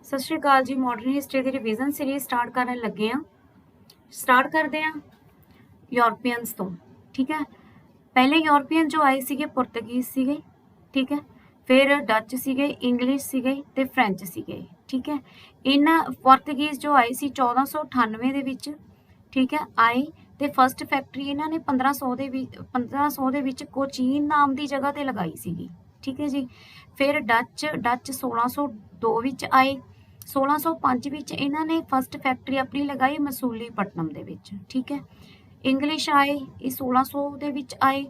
सत श्री अकाल जी। Modern history की रिवीजन सीरीज स्टार्ट करने लगे हैं। स्टार्ट करते हैं यूरोपियंस तो। ठीक है, पहले यूरोपियन जो आए सीगे पुर्तगीज सीगे। ठीक है, फिर डच सीगे, इंग्लिश सीगे ते फ्रेंच सीगे। ठीक है, इन्हां पुर्तगीज जो आए सी 1498 ਦੇ ਵਿੱਚ। ठीक है, आए ਤੇ फस्ट फैक्ट्री इन्हां ने 1500 ਦੇ ਵਿੱਚ ਕੋਚੀਨ नाम की जगह ਤੇ लगाई ਸੀਗੀ। ठीक है जी, फिर डच 1602 ਵਿੱਚ आए। 1605 ਵਿੱਚ ਇਹਨਾਂ ਨੇ फस्ट फैक्ट्री अपनी लगाई मसूलीपट्टनम ਦੇ ਵਿੱਚ। ठीक है, इंग्लिश आए ये 1600 ਦੇ ਵਿੱਚ ਆਏ।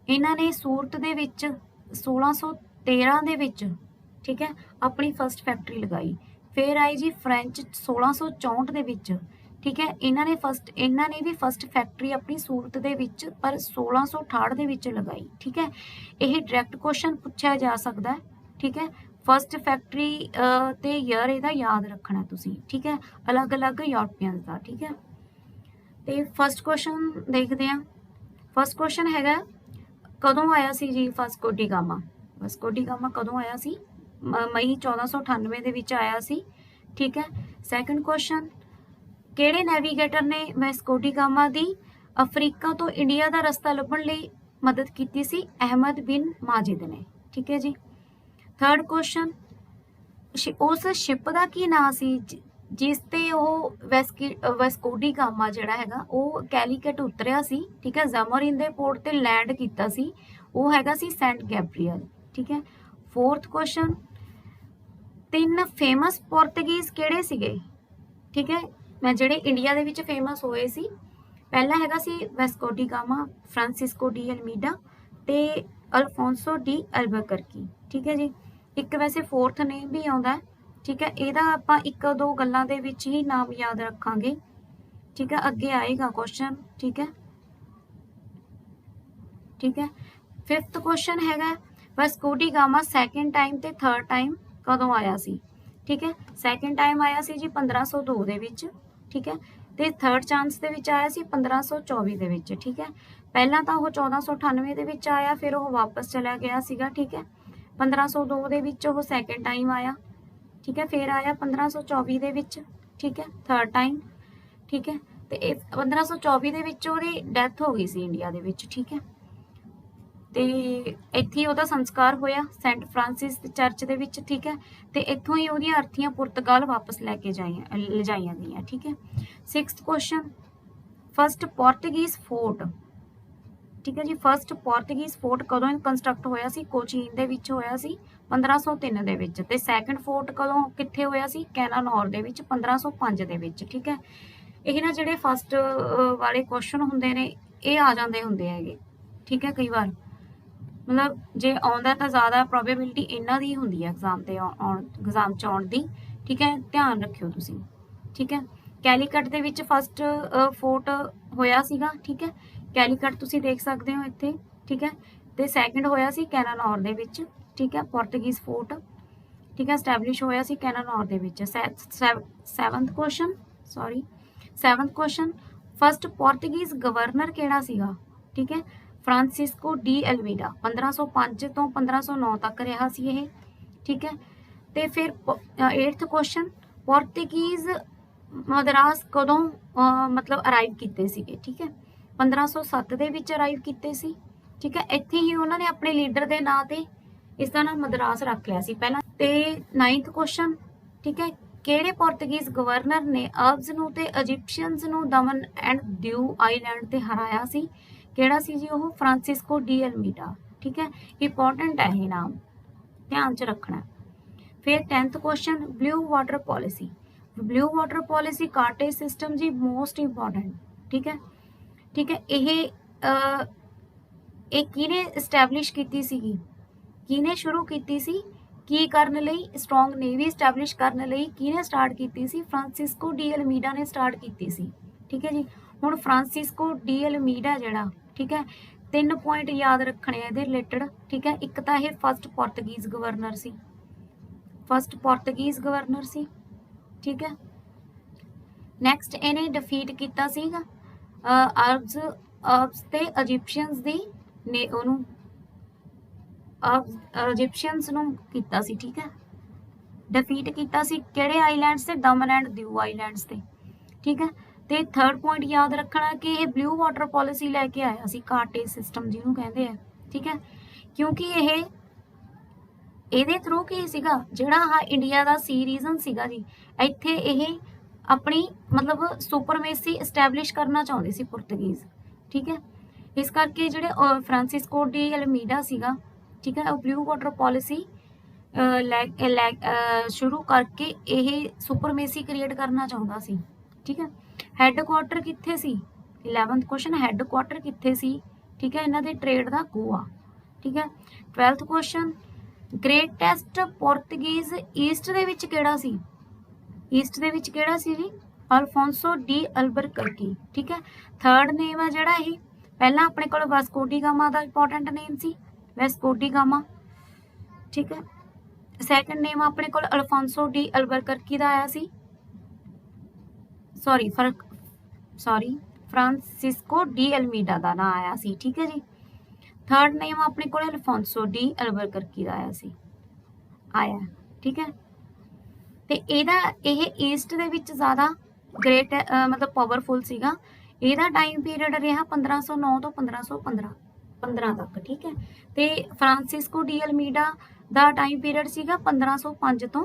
ਇਹਨਾਂ ਨੇ सूरत ਦੇ ਵਿੱਚ 1613 ਦੇ ਵਿੱਚ। ठीक है, अपनी फस्ट फैक्ट्री लगाई। फिर आई जी फ्रेंच 1664 ਦੇ ਵਿੱਚ। ठीक है, ਇਹਨਾਂ ਨੇ भी फस्ट फैक्ट्री अपनी सूरत ਦੇ ਵਿੱਚ पर 1668 ਦੇ ਵਿੱਚ लगाई। ठीक है, ਇਹ डायरैक्ट क्वेश्चन पूछा जा सकता है। ठीक है, फस्ट फैक्ट्री ते ईयर ਇਹਦਾ याद रखना ਤੁਸੀਂ। ठीक है, अलग अलग यूरोपियंस का। ठीक है, तो फस्ट क्वेश्चन देखते हैं। फस्ट क्वेश्चन हैगा कदों आया सी जी Vasco da Gama. Vasco da Gama कदों आया सी? मई 1498 ਦੇ ਵਿੱਚ ਆਇਆ ਸੀ। ठीक है, सैकंड क्वेश्चन ਕਿਹੜੇ ਨੈਵੀਗੇਟਰ ਨੇ ਵਾਸਕੋ ਡੀ ਗਾਮਾ ਦੀ ਅਫਰੀਕਾ ਤੋਂ ਇੰਡੀਆ ਦਾ ਰਸਤਾ ਲੱਭਣ ਲਈ ਮਦਦ ਕੀਤੀ ਸੀ? ਅਹਿਮਦ ਬਿਨ ਮਾजिद ਨੇ। ठीक है जी, थर्ड क्वेश्चन उस शिप का की नाम सी जिस ते वास्को डी गामा जिहड़ा हैगा वो कैलीकट उतरिया सी। ठीक है, ज़मोरिन दे पोर्ट ते लैंड कीता सी, वो हैगा सी सेंट गैब्रियल। ठीक है, फोर्थ क्वेश्चन 3 फेमस पोर्तुगीज किहड़े सीगे? ठीक है, मैं जिहड़े इंडिया दे विच फेमस होए सी, पहला हैगा सी Vasco da Gama, Francisco de Almeida ते अल्फोंसो डी अल्बुकर्की। ठीक है जी, एक वैसे फोर्थ नेम भी आउंदा है। ठीक है, ਇਹਦਾ ਆਪਾਂ ਇੱਕ ਦੋ ਗੱਲਾਂ ਦੇ ਵਿੱਚ ਹੀ ਨਾਮ याद रखांगे। ठीक है, ਅੱਗੇ आएगा क्वेश्चन। ठीक है, ठीक है, फिफ्थ क्वेश्चन हैगा Vasco da gamma second time ते थर्ड टाइम कदों आया सी? ठीक है, सैकेंड टाइम आया सी जी 1502 ਦੇ ਵਿੱਚ। ठीक है, ਤੇ थर्ड चांस ਦੇ ਵਿੱਚ ਆਇਆ ਸੀ 1524 ਦੇ ਵਿੱਚ। ठीक है, ਪਹਿਲਾਂ ਤਾਂ ਉਹ 1498 ਦੇ ਵਿੱਚ ਆਇਆ, ਫਿਰ ਉਹ ਵਾਪਸ ਚਲਾ ਗਿਆ ਸੀਗਾ। ठीक है, 1502 ਦੇ ਵਿੱਚ ਉਹ ਸੈਕਿੰਡ ਟਾਈਮ ਆਇਆ। ठीक है, फिर आया 1524 ਦੇ ਵਿੱਚ। ठीक है, थर्ड टाइम। ठीक है, ਤੇ ਇਹ 1524 ਦੇ ਵਿੱਚ ਉਹਦੀ ਡੈਥ ਹੋ ਗਈ ਸੀ ਇੰਡੀਆ ਦੇ ਵਿੱਚ। ठीक है, ਤੇ ਇੱਥੇ ਹੀ ਉਹਦਾ ਸੰਸਕਾਰ ਹੋਇਆ ਸੈਂਟ ਫਰਾਂਸਿਸ ਚਰਚ ਦੇ ਵਿੱਚ। ਠੀਕ ਹੈ, ਤੇ ਇੱਥੋਂ ਹੀ ਉਹਦੀਆਂ ਅਰਥੀਆਂ ਪੁਰਤਗਾਲ ਵਾਪਸ ਲਿਜਾਈਆਂ ਗਈਆਂ। ਠੀਕ ਹੈ, ਸਿਕਸਥ ਕੁਐਸਚਨ ਫਸਟ ਪੋਰਟੁਗੀਜ਼ ਫੋਰਟ। ठीक है जी, फस्ट पोर्तुगीज फोर्ट कदों कंस्ट्रक्ट होया सी? कोचीन दे विच होया सी 1503 दे विच। ते सैकंड फोर्ट कदों कित्थे होया सी? कैनानौर दे विच 1505 दे विच। ठीक है, ਇਹ ਨਾ ਜਿਹੜੇ फस्ट वाले क्वेश्चन ਹੁੰਦੇ ਨੇ ਇਹ ਆ ਜਾਂਦੇ ਹੁੰਦੇ ਹੈਗੇ। ठीक है, कई बार मतलब जे ਆਉਂਦਾ ਤਾਂ ਜ਼ਿਆਦਾ ਪ੍ਰੋਬੇਬਿਲਿਟੀ ਇਹਨਾਂ ਦੀ ਹੁੰਦੀ ਹੈ ਐਗਜ਼ਾਮ ਤੇ ਐਗਜ਼ਾਮ ਚ ਆਉਣ ਦੀ। ठीक है, ਧਿਆਨ ਰੱਖਿਓ ਤੁਸੀਂ। ठीक है, ਕੈਲੀਕਟ ਦੇ ਵਿੱਚ फस्ट फोर्ट ਹੋਇਆ ਸੀਗਾ। ठीक है, कैलीकट तुसी देख सकते हो इत्थे। ठीक है, तो सैकेंड होया सी कैनानौर दे विच। ठीक है, पोर्तुगीज फोर्ट ठीक है एस्टैबलिश होया सी कैनानौर दे विच। Seventh question first Portuguese governor किहड़ा सीगा? ठीक है, फ्रांसिस्को डी अल्मीडा 1505 तो 1509 तक रहा सी ये। ठीक है, तो फिर एट्थ क्वेश्चन पोर्तुगीज मद्रास कदों मतलब अराइव कीते सीगे? ठीक है, 1507 ਦੇ ਵਿੱਚ ਅਰਾਈਵ ਕੀਤੇ ਸੀ। ਠੀਕ ਹੈ, ਇੱਥੇ ਹੀ ਉਹਨਾਂ ਨੇ ਆਪਣੇ ਲੀਡਰ ਦੇ ਨਾਂ ਤੇ ਇਸ ਦਾ ਨਾਮ ਮਦਰਾਸ ਰੱਖ ਲਿਆ ਸੀ ਪਹਿਲਾਂ। ਤੇ 9th ਕੁਐਸਚਨ ਠੀਕ ਹੈ, ਕਿਹੜੇ ਪੋਰਤੁਗੀਜ਼ ਗਵਰਨਰ ਨੇ ਅਰਬਸ ਨੂੰ ਤੇ ਇਜਿਪਸ਼ੀਅਨਸ ਨੂੰ ਦਮਨ ਐਂਡ ਦਿਊ ਆਈਲੈਂਡ ਤੇ ਹਰਾਇਆ ਸੀ? ਕਿਹੜਾ ਸੀ ਜੀ ਉਹ? Francisco de Almeida. ਠੀਕ ਹੈ, ਇੰਪੋਰਟੈਂਟ ਹੈ ਇਹ ਨਾਮ, ਧਿਆਨ ਚ ਰੱਖਣਾ। ਫਿਰ 10th question blue water policy. Blue water policy cartaz system ਜੀ ਮੋਸਟ ਇੰਪੋਰਟੈਂਟ। ठीक है, ठीक है, ਇਹ ਕਿਹਨੇ ਇਸਟੈਬਲਿਸ਼ ਕੀਤੀ ਸੀਗੀ? ਕਿਹਨੇ ਸ਼ੁਰੂ ਕੀਤੀ ਸੀ? ਕੀ ਕਰਨ ਲਈ? ਸਟਰੋਂਗ ਨੇਵੀ ਇਸਟੈਬਲਿਸ਼ ਕਰਨ ਲਈ ਕਿਹਨੇ ਸਟਾਰਟ ਕੀਤੀ ਸੀ? ਫਰਾਂਸਿਸਕੋ ਡੀ ਅਲਮੀਡਾ ਨੇ ਸਟਾਰਟ ਕੀਤੀ ਸੀ। ਠੀਕ ਹੈ ਜੀ, ਹੁਣ ਫਰਾਂਸਿਸਕੋ ਡੀ ਅਲਮੀਡਾ ਜਿਹੜਾ ਠੀਕ ਹੈ 3 ਪੁਆਇੰਟ ਯਾਦ ਰੱਖਣੇ ਇਹਦੇ ਰਿਲੇਟਡ। ਠੀਕ ਹੈ, ਇੱਕ ਤਾਂ ਇਹ ਫਸਟ ਪੋਰਤੁਗੀਜ਼ ਗਵਰਨਰ ਸੀ। ਫਸਟ ਪੋਰਤੁਗੀਜ਼ ਗਵਰਨਰ ਸੀ। ਠੀਕ ਹੈ, ਨੈਕਸਟ ਇਹਨੇ ਡਿਫੀਟ ਕੀਤਾ ਸੀਗਾ ਅਰਬਸ ਤੇ ਇਜਿਪਸ਼ੀਅਨਸ ਦੀ ਨੇ ਉਹਨੂੰ ਇਜਿਪਸ਼ੀਅਨਸ ਨੂੰ ਕੀਤਾ ਸੀ। ਠੀਕ ਹੈ, डिफीट किया सी किहड़े आईलैंड्स ते, दमन एंड दीऊ आईलैंड्स ते, ठीक है। तो थर्ड पॉइंट याद रखना कि ये ब्लू वाटर पॉलिसी लैके आया सी, कार्टे सिस्टम जिन्हों कहते हैं, ठीक है, क्योंकि ये थ्रू की सीगा जिहड़ा आह इंडिया का सी रीजन सीगा जी, इत्थे ये अपनी मतलब सुपरमेसी इस्टैबलिश करना चाहते सी पुर्तगीज, ठीक है। इस करके जिहड़े फ्रांसिस्को डी अल्मीडा सीगा, ठीक है, ब्लू वाटर पॉलिसी शुरू करके ये सुपरमेसी क्रिएट करना चाहता सी, ठीक है। हैडकुआटर कित्थे सी, 11th क्वेश्चन, हैडकुआटर कित्थे सी, ठीक है, इन्हां दे ट्रेड दा गोआ, ठीक है। 12th question, greatest Portuguese east दे विच किहड़ा सी, ईस्ट दे विच किहड़ा सी जी, अल्फोंसो डी अल्बरकर्की, ठीक है। थर्ड नेम है जिहड़ा ये पहला अपने कोल वास्को डी गामा दा इंपॉर्टेंट नेम सी, वास्को डी गामा, ठीक है। सैकंड नेम अपने कोल अल्फोंसो डी अल्बरकर्की दा आया सी, सॉरी फ्रांसिस्को डी अल्मीडा दा ना आया सी, ठीक है जी। थर्ड नेम अपने कोल अल्फोंसो डी अल्बरकर्की दा आया सी, आया, ठीक है। ते एदा ईस्ट दे विच ज़्यादा ग्रेट मतलब पावरफुल सीगा। ਇਹਦਾ टाइम पीरियड रहा 1509 तो 1515 तक, ठीक है। तो फ्रांसिस्को डी अल्मीडा का टाइम पीरियड सीगा 1505 तो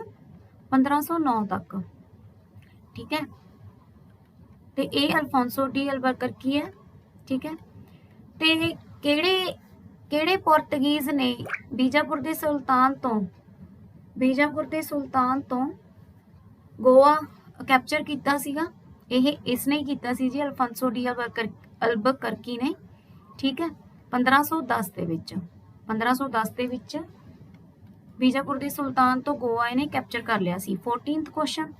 1509 तक, ठीक है। तो ये अल्फोंसो डी अल्बरकर्की है, ठीक है। तो किहड़े पोर्तुगीज ने बीजापुर के सुल्तान तो गोवा कैप्चर किया सीगा, इसने ही किया सी जी, अल्फोंसो डी अल्बरकर्की ने, ठीक है। 1510 ਦੇ ਵਿੱਚ 1510 ਦੇ ਵਿੱਚ बीजापुर के सुल्तान तो गोवा इन्हें कैप्चर कर लिया सी। 14th question,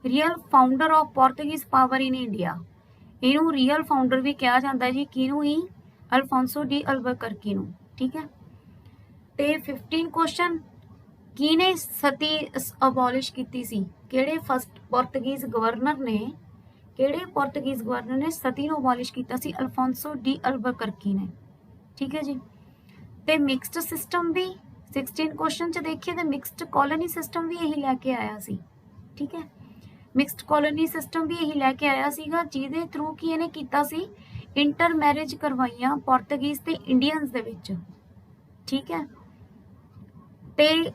real founder of Portuguese power in India, इनू रियल फाउंडर भी कहा जाता है जी, किनू ही, अल्फोंसो डी अल्बरकर्की नू, ठीक है। तो 15 क्वेश्चन, किने सती अबॉलिश की सी, किहड़े फर्स्ट पोर्तुगीज गवर्नर ने सती नू अबॉलिश किया सी, अल्फोंसो डी अल्बरकर्की ने, ठीक है जी। तो मिक्सड सिस्टम भी 16 क्वेश्चन च देखिए तो मिक्सड कॉलोनी सिस्टम भी यही लैके आया सी, ठीक है। मिक्सड कॉलोनी सिस्टम भी यही लैके आया सीगा, जिहदे थ्रू की इहने कीता सी इंटर मैरिज करवाइयां पोर्तुगीज ते इंडियंस दे विच, ठीक है। ते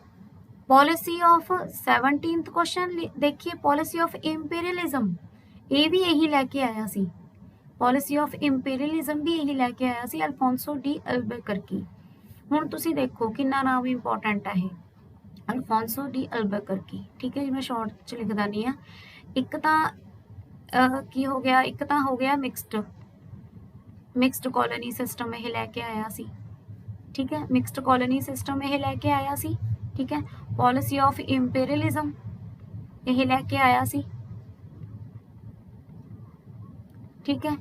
पॉलिसी ऑफ 17th क्वेश्चन देखिए, पॉलिसी ऑफ इंपीरियलिज्म, ये भी यही लैके आया सी, पॉलिसी ऑफ इंपीरियलिज्म भी यही लैके आया सी, अल्फोंसो डी अल्बरकर्की। हुण तुसी देखो कितना नाम इंपॉर्टेंट है, अल्फोंसो डी अल्बरकर्की, ठीक है जी। मैं शॉर्ट च लिख दिंदी हाँ। एक तो की हो गया, एक तो हो गया मिक्सड कॉलोनी सिस्टम ये लैके आया सी, ठीक है, मिक्सड कॉलोनी सिस्टम ये लैके आया सी, ठीक है। पॉलिसी ऑफ इंपीरियलिज्म ये लैके आया सी, ठीक है।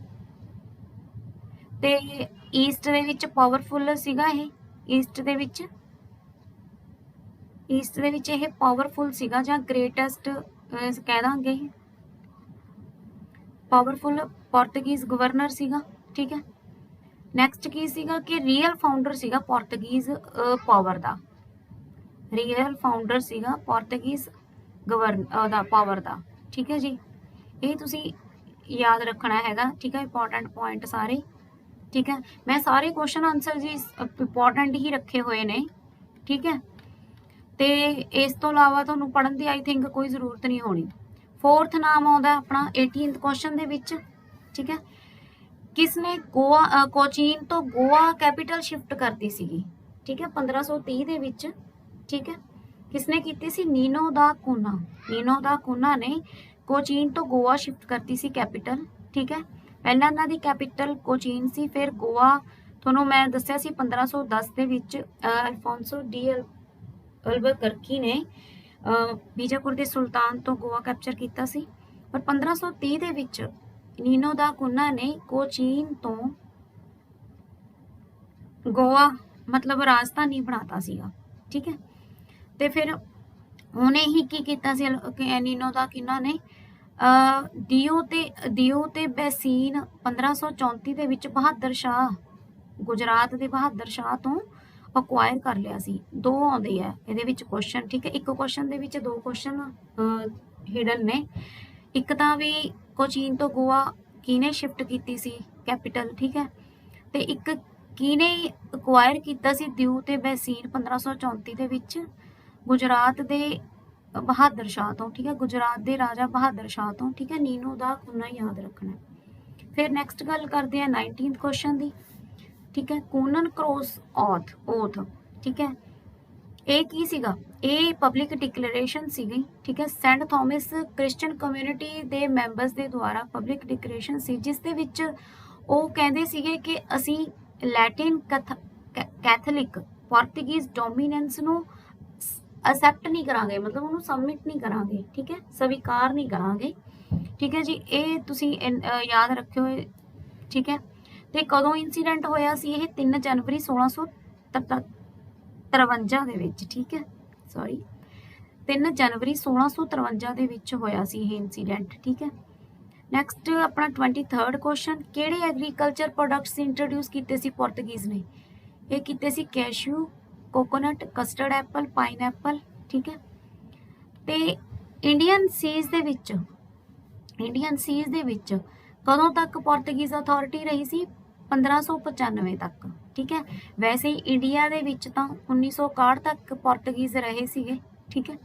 ते ईस्ट दे विच पावरफुल सीगा ये, ईस्ट दे विच ये पावरफुल सीगा जां ग्रेटेस्ट कह दांगे, पावरफुल पोर्तुगीज गवर्नर सीगा, ठीक है। नैक्सट की सीगा कि रियल फाउंडर सीगा पोर्तुगीज पावर दा, रियल फाउंडर सीगा पोर्तुगीज पावर दा, ठीक है जी। ये तुसी याद रखना हैगा, ठीक है, इंपॉर्टेंट पॉइंट सारे, ठीक है। मैं सारे क्वेश्चन आंसर जी इंपॉर्टेंट ही रखे हुए ने, ठीक है। तो इस तो इलावा तुहानूं पढ़न की आई थिंक कोई जरूरत नहीं होनी। 4th नाम आता अपना 18th क्वेश्चन दे विच, ठीक है। किसने गोवा कोचीन तो गोवा कैपिटल शिफ्ट करती सी, ठीक है, 1530 दे विच, ठीक है। किसने की सी, नीनो दा कूना ने कोचीन तो गोवा शिफ्ट करती सी कैपिटल, ठीक है। पहला इन्हां दी कैपिटल कोचीन सी, फिर गोवा तुहानूं मैं दस्सिया सी 1510 दे विच अल्फोंसो डी अल्बरकर्की ने बीजापुर के सुल्तान तो गोवा कैप्चर किया सी, पर 1530 दे विच नीनो दा कूना ने कोचीन तो गोवा मतलब राजधानी बनाता सीगा, ठीक है। तो फिर उन्हें ही की कीता सी नीनो दा कूना ने दियो ते बैसीन 1534 दे विच बहादुर शाह, गुजरात के बहादुर शाह तो ਅਕਵਾਇਰ ਕਰ ਲਿਆ ਸੀ। 2 ਆਉਂਦੇ ਆ ਇਹਦੇ ਵਿੱਚ ਕੁਐਸਚਨ, ਠੀਕ ਹੈ। ਇੱਕ ਕੁਐਸਚਨ ਦੇ ਵਿੱਚ 2 ਕੁਐਸਚਨ ਹਿਡਨ ਨੇ। ਇੱਕ ਤਾਂ ਵੀ ਕੋਚੀਨ ਤੋਂ ਗੋਆ ਕਿਹਨੇ ਸ਼ਿਫਟ ਕੀਤੀ ਸੀ ਕੈਪੀਟਲ, ਠੀਕ ਹੈ। ਤੇ ਇੱਕ ਕਿਹਨੇ ਅਕਵਾਇਰ ਕੀਤਾ ਸੀ ਦਿਊ ਤੇ ਬੈਸੀਨ 1534 ਦੇ ਵਿੱਚ ਗੁਜਰਾਤ ਦੇ ਬਹਾਦਰ ਸ਼ਾਹ ਤੋਂ, ਠੀਕ ਹੈ। ਗੁਜਰਾਤ ਦੇ ਰਾਜਾ ਬਹਾਦਰ ਸ਼ਾਹ ਤੋਂ, ਠੀਕ ਹੈ। ਨੀਨੂ ਦਾ ਖੁਨਾ ਯਾਦ ਰੱਖਣਾ। ਫਿਰ ਨੈਕਸਟ ਗੱਲ ਕਰਦੇ ਆ 19th ਕੁਐਸਚਨ ਦੀ, ਠੀਕ ਹੈ। ਕੂਨਨ ਕ੍ਰੋਸ ਓਥ, ਠੀਕ ਹੈ। ਇਹ ਕੀ ਸੀਗਾ? ਇਹ ਪਬਲਿਕ ਡਿਕਲੇਰੇਸ਼ਨ ਸੀਗੀ, ਠੀਕ ਹੈ। ਸੈਂਟ ਥੋਮਸ ਕ੍ਰਿਸਚੀਅਨ ਕਮਿਊਨਿਟੀ ਦੇ ਮੈਂਬਰਸ ਦੇ ਦੁਆਰਾ ਪਬਲਿਕ ਡਿਕਲੇਰੇਸ਼ਨ ਸੀ, ਜਿਸ ਦੇ ਵਿੱਚ ਉਹ ਕਹਿੰਦੇ ਸੀਗੇ ਕਿ ਅਸੀਂ ਲੈਟਿਨ ਕੈਥੋਲਿਕ ਪੋਰਤੁਗੀਜ਼ ਡੋਮੀਨੈਂਸ ਨੂੰ ਅਸੈਪਟ ਨਹੀਂ ਕਰਾਂਗੇ, ਮਤਲਬ ਉਹਨੂੰ ਸਬਮਿਟ ਨਹੀਂ ਕਰਾਂਗੇ, ਠੀਕ ਹੈ, ਸਵੀਕਾਰ ਨਹੀਂ ਕਰਾਂਗੇ, ਠੀਕ ਹੈ ਜੀ। ਇਹ ਤੁਸੀਂ ਯਾਦ ਰੱਖਿਓ, ਠੀਕ ਹੈ। ਤੇ ਕਦੋਂ ਇਨਸੀਡੈਂਟ ਹੋਇਆ ਸੀ? ਇਹ 3 ਜਨਵਰੀ 1653 ਦੇ ਵਿੱਚ, ਠੀਕ ਹੈ। ਸੌਰੀ 3 ਜਨਵਰੀ 1653 ਦੇ ਵਿੱਚ ਹੋਇਆ ਸੀ ਇਹ ਇਨਸੀਡੈਂਟ, ਠੀਕ ਹੈ। ਨੈਕਸਟ ਆਪਣਾ 23rd ਕੁਐਸਚਨ, ਕਿਹੜੇ ਐਗਰੀਕਲਚਰ ਪ੍ਰੋਡਕਟਸ ਇੰਟਰੋਡਿਊਸ ਕੀਤੇ ਸੀ ਪੋਰਤੁਗੀਜ਼ ਨੇ? ਇਹ ਕੀਤੇ ਸੀ ਕੈਸ਼ੂ, ਕੋਕੋਨਟ, ਕਸਟਰਡ ਐਪਲ, ਪਾਈਨਐਪਲ, ਠੀਕ ਹੈ। ਤੇ ਇੰਡੀਅਨ ਸੀਜ਼ ਦੇ ਵਿੱਚ ਕਦੋਂ ਤੱਕ ਪੋਰਤੁਗੀਜ਼ ਅਥਾਰਟੀ ਰਹੀ ਸੀ? 1595 ਤੱਕ, ਠੀਕ ਹੈ। ਵੈਸੇ ਹੀ ਇੰਡੀਆ ਦੇ ਵਿੱਚ ਤਾਂ 1961 ਤੱਕ ਪੋਰਤੁਗੀਜ਼ ਰਹੇ ਸੀਗੇ, ਠੀਕ ਹੈ।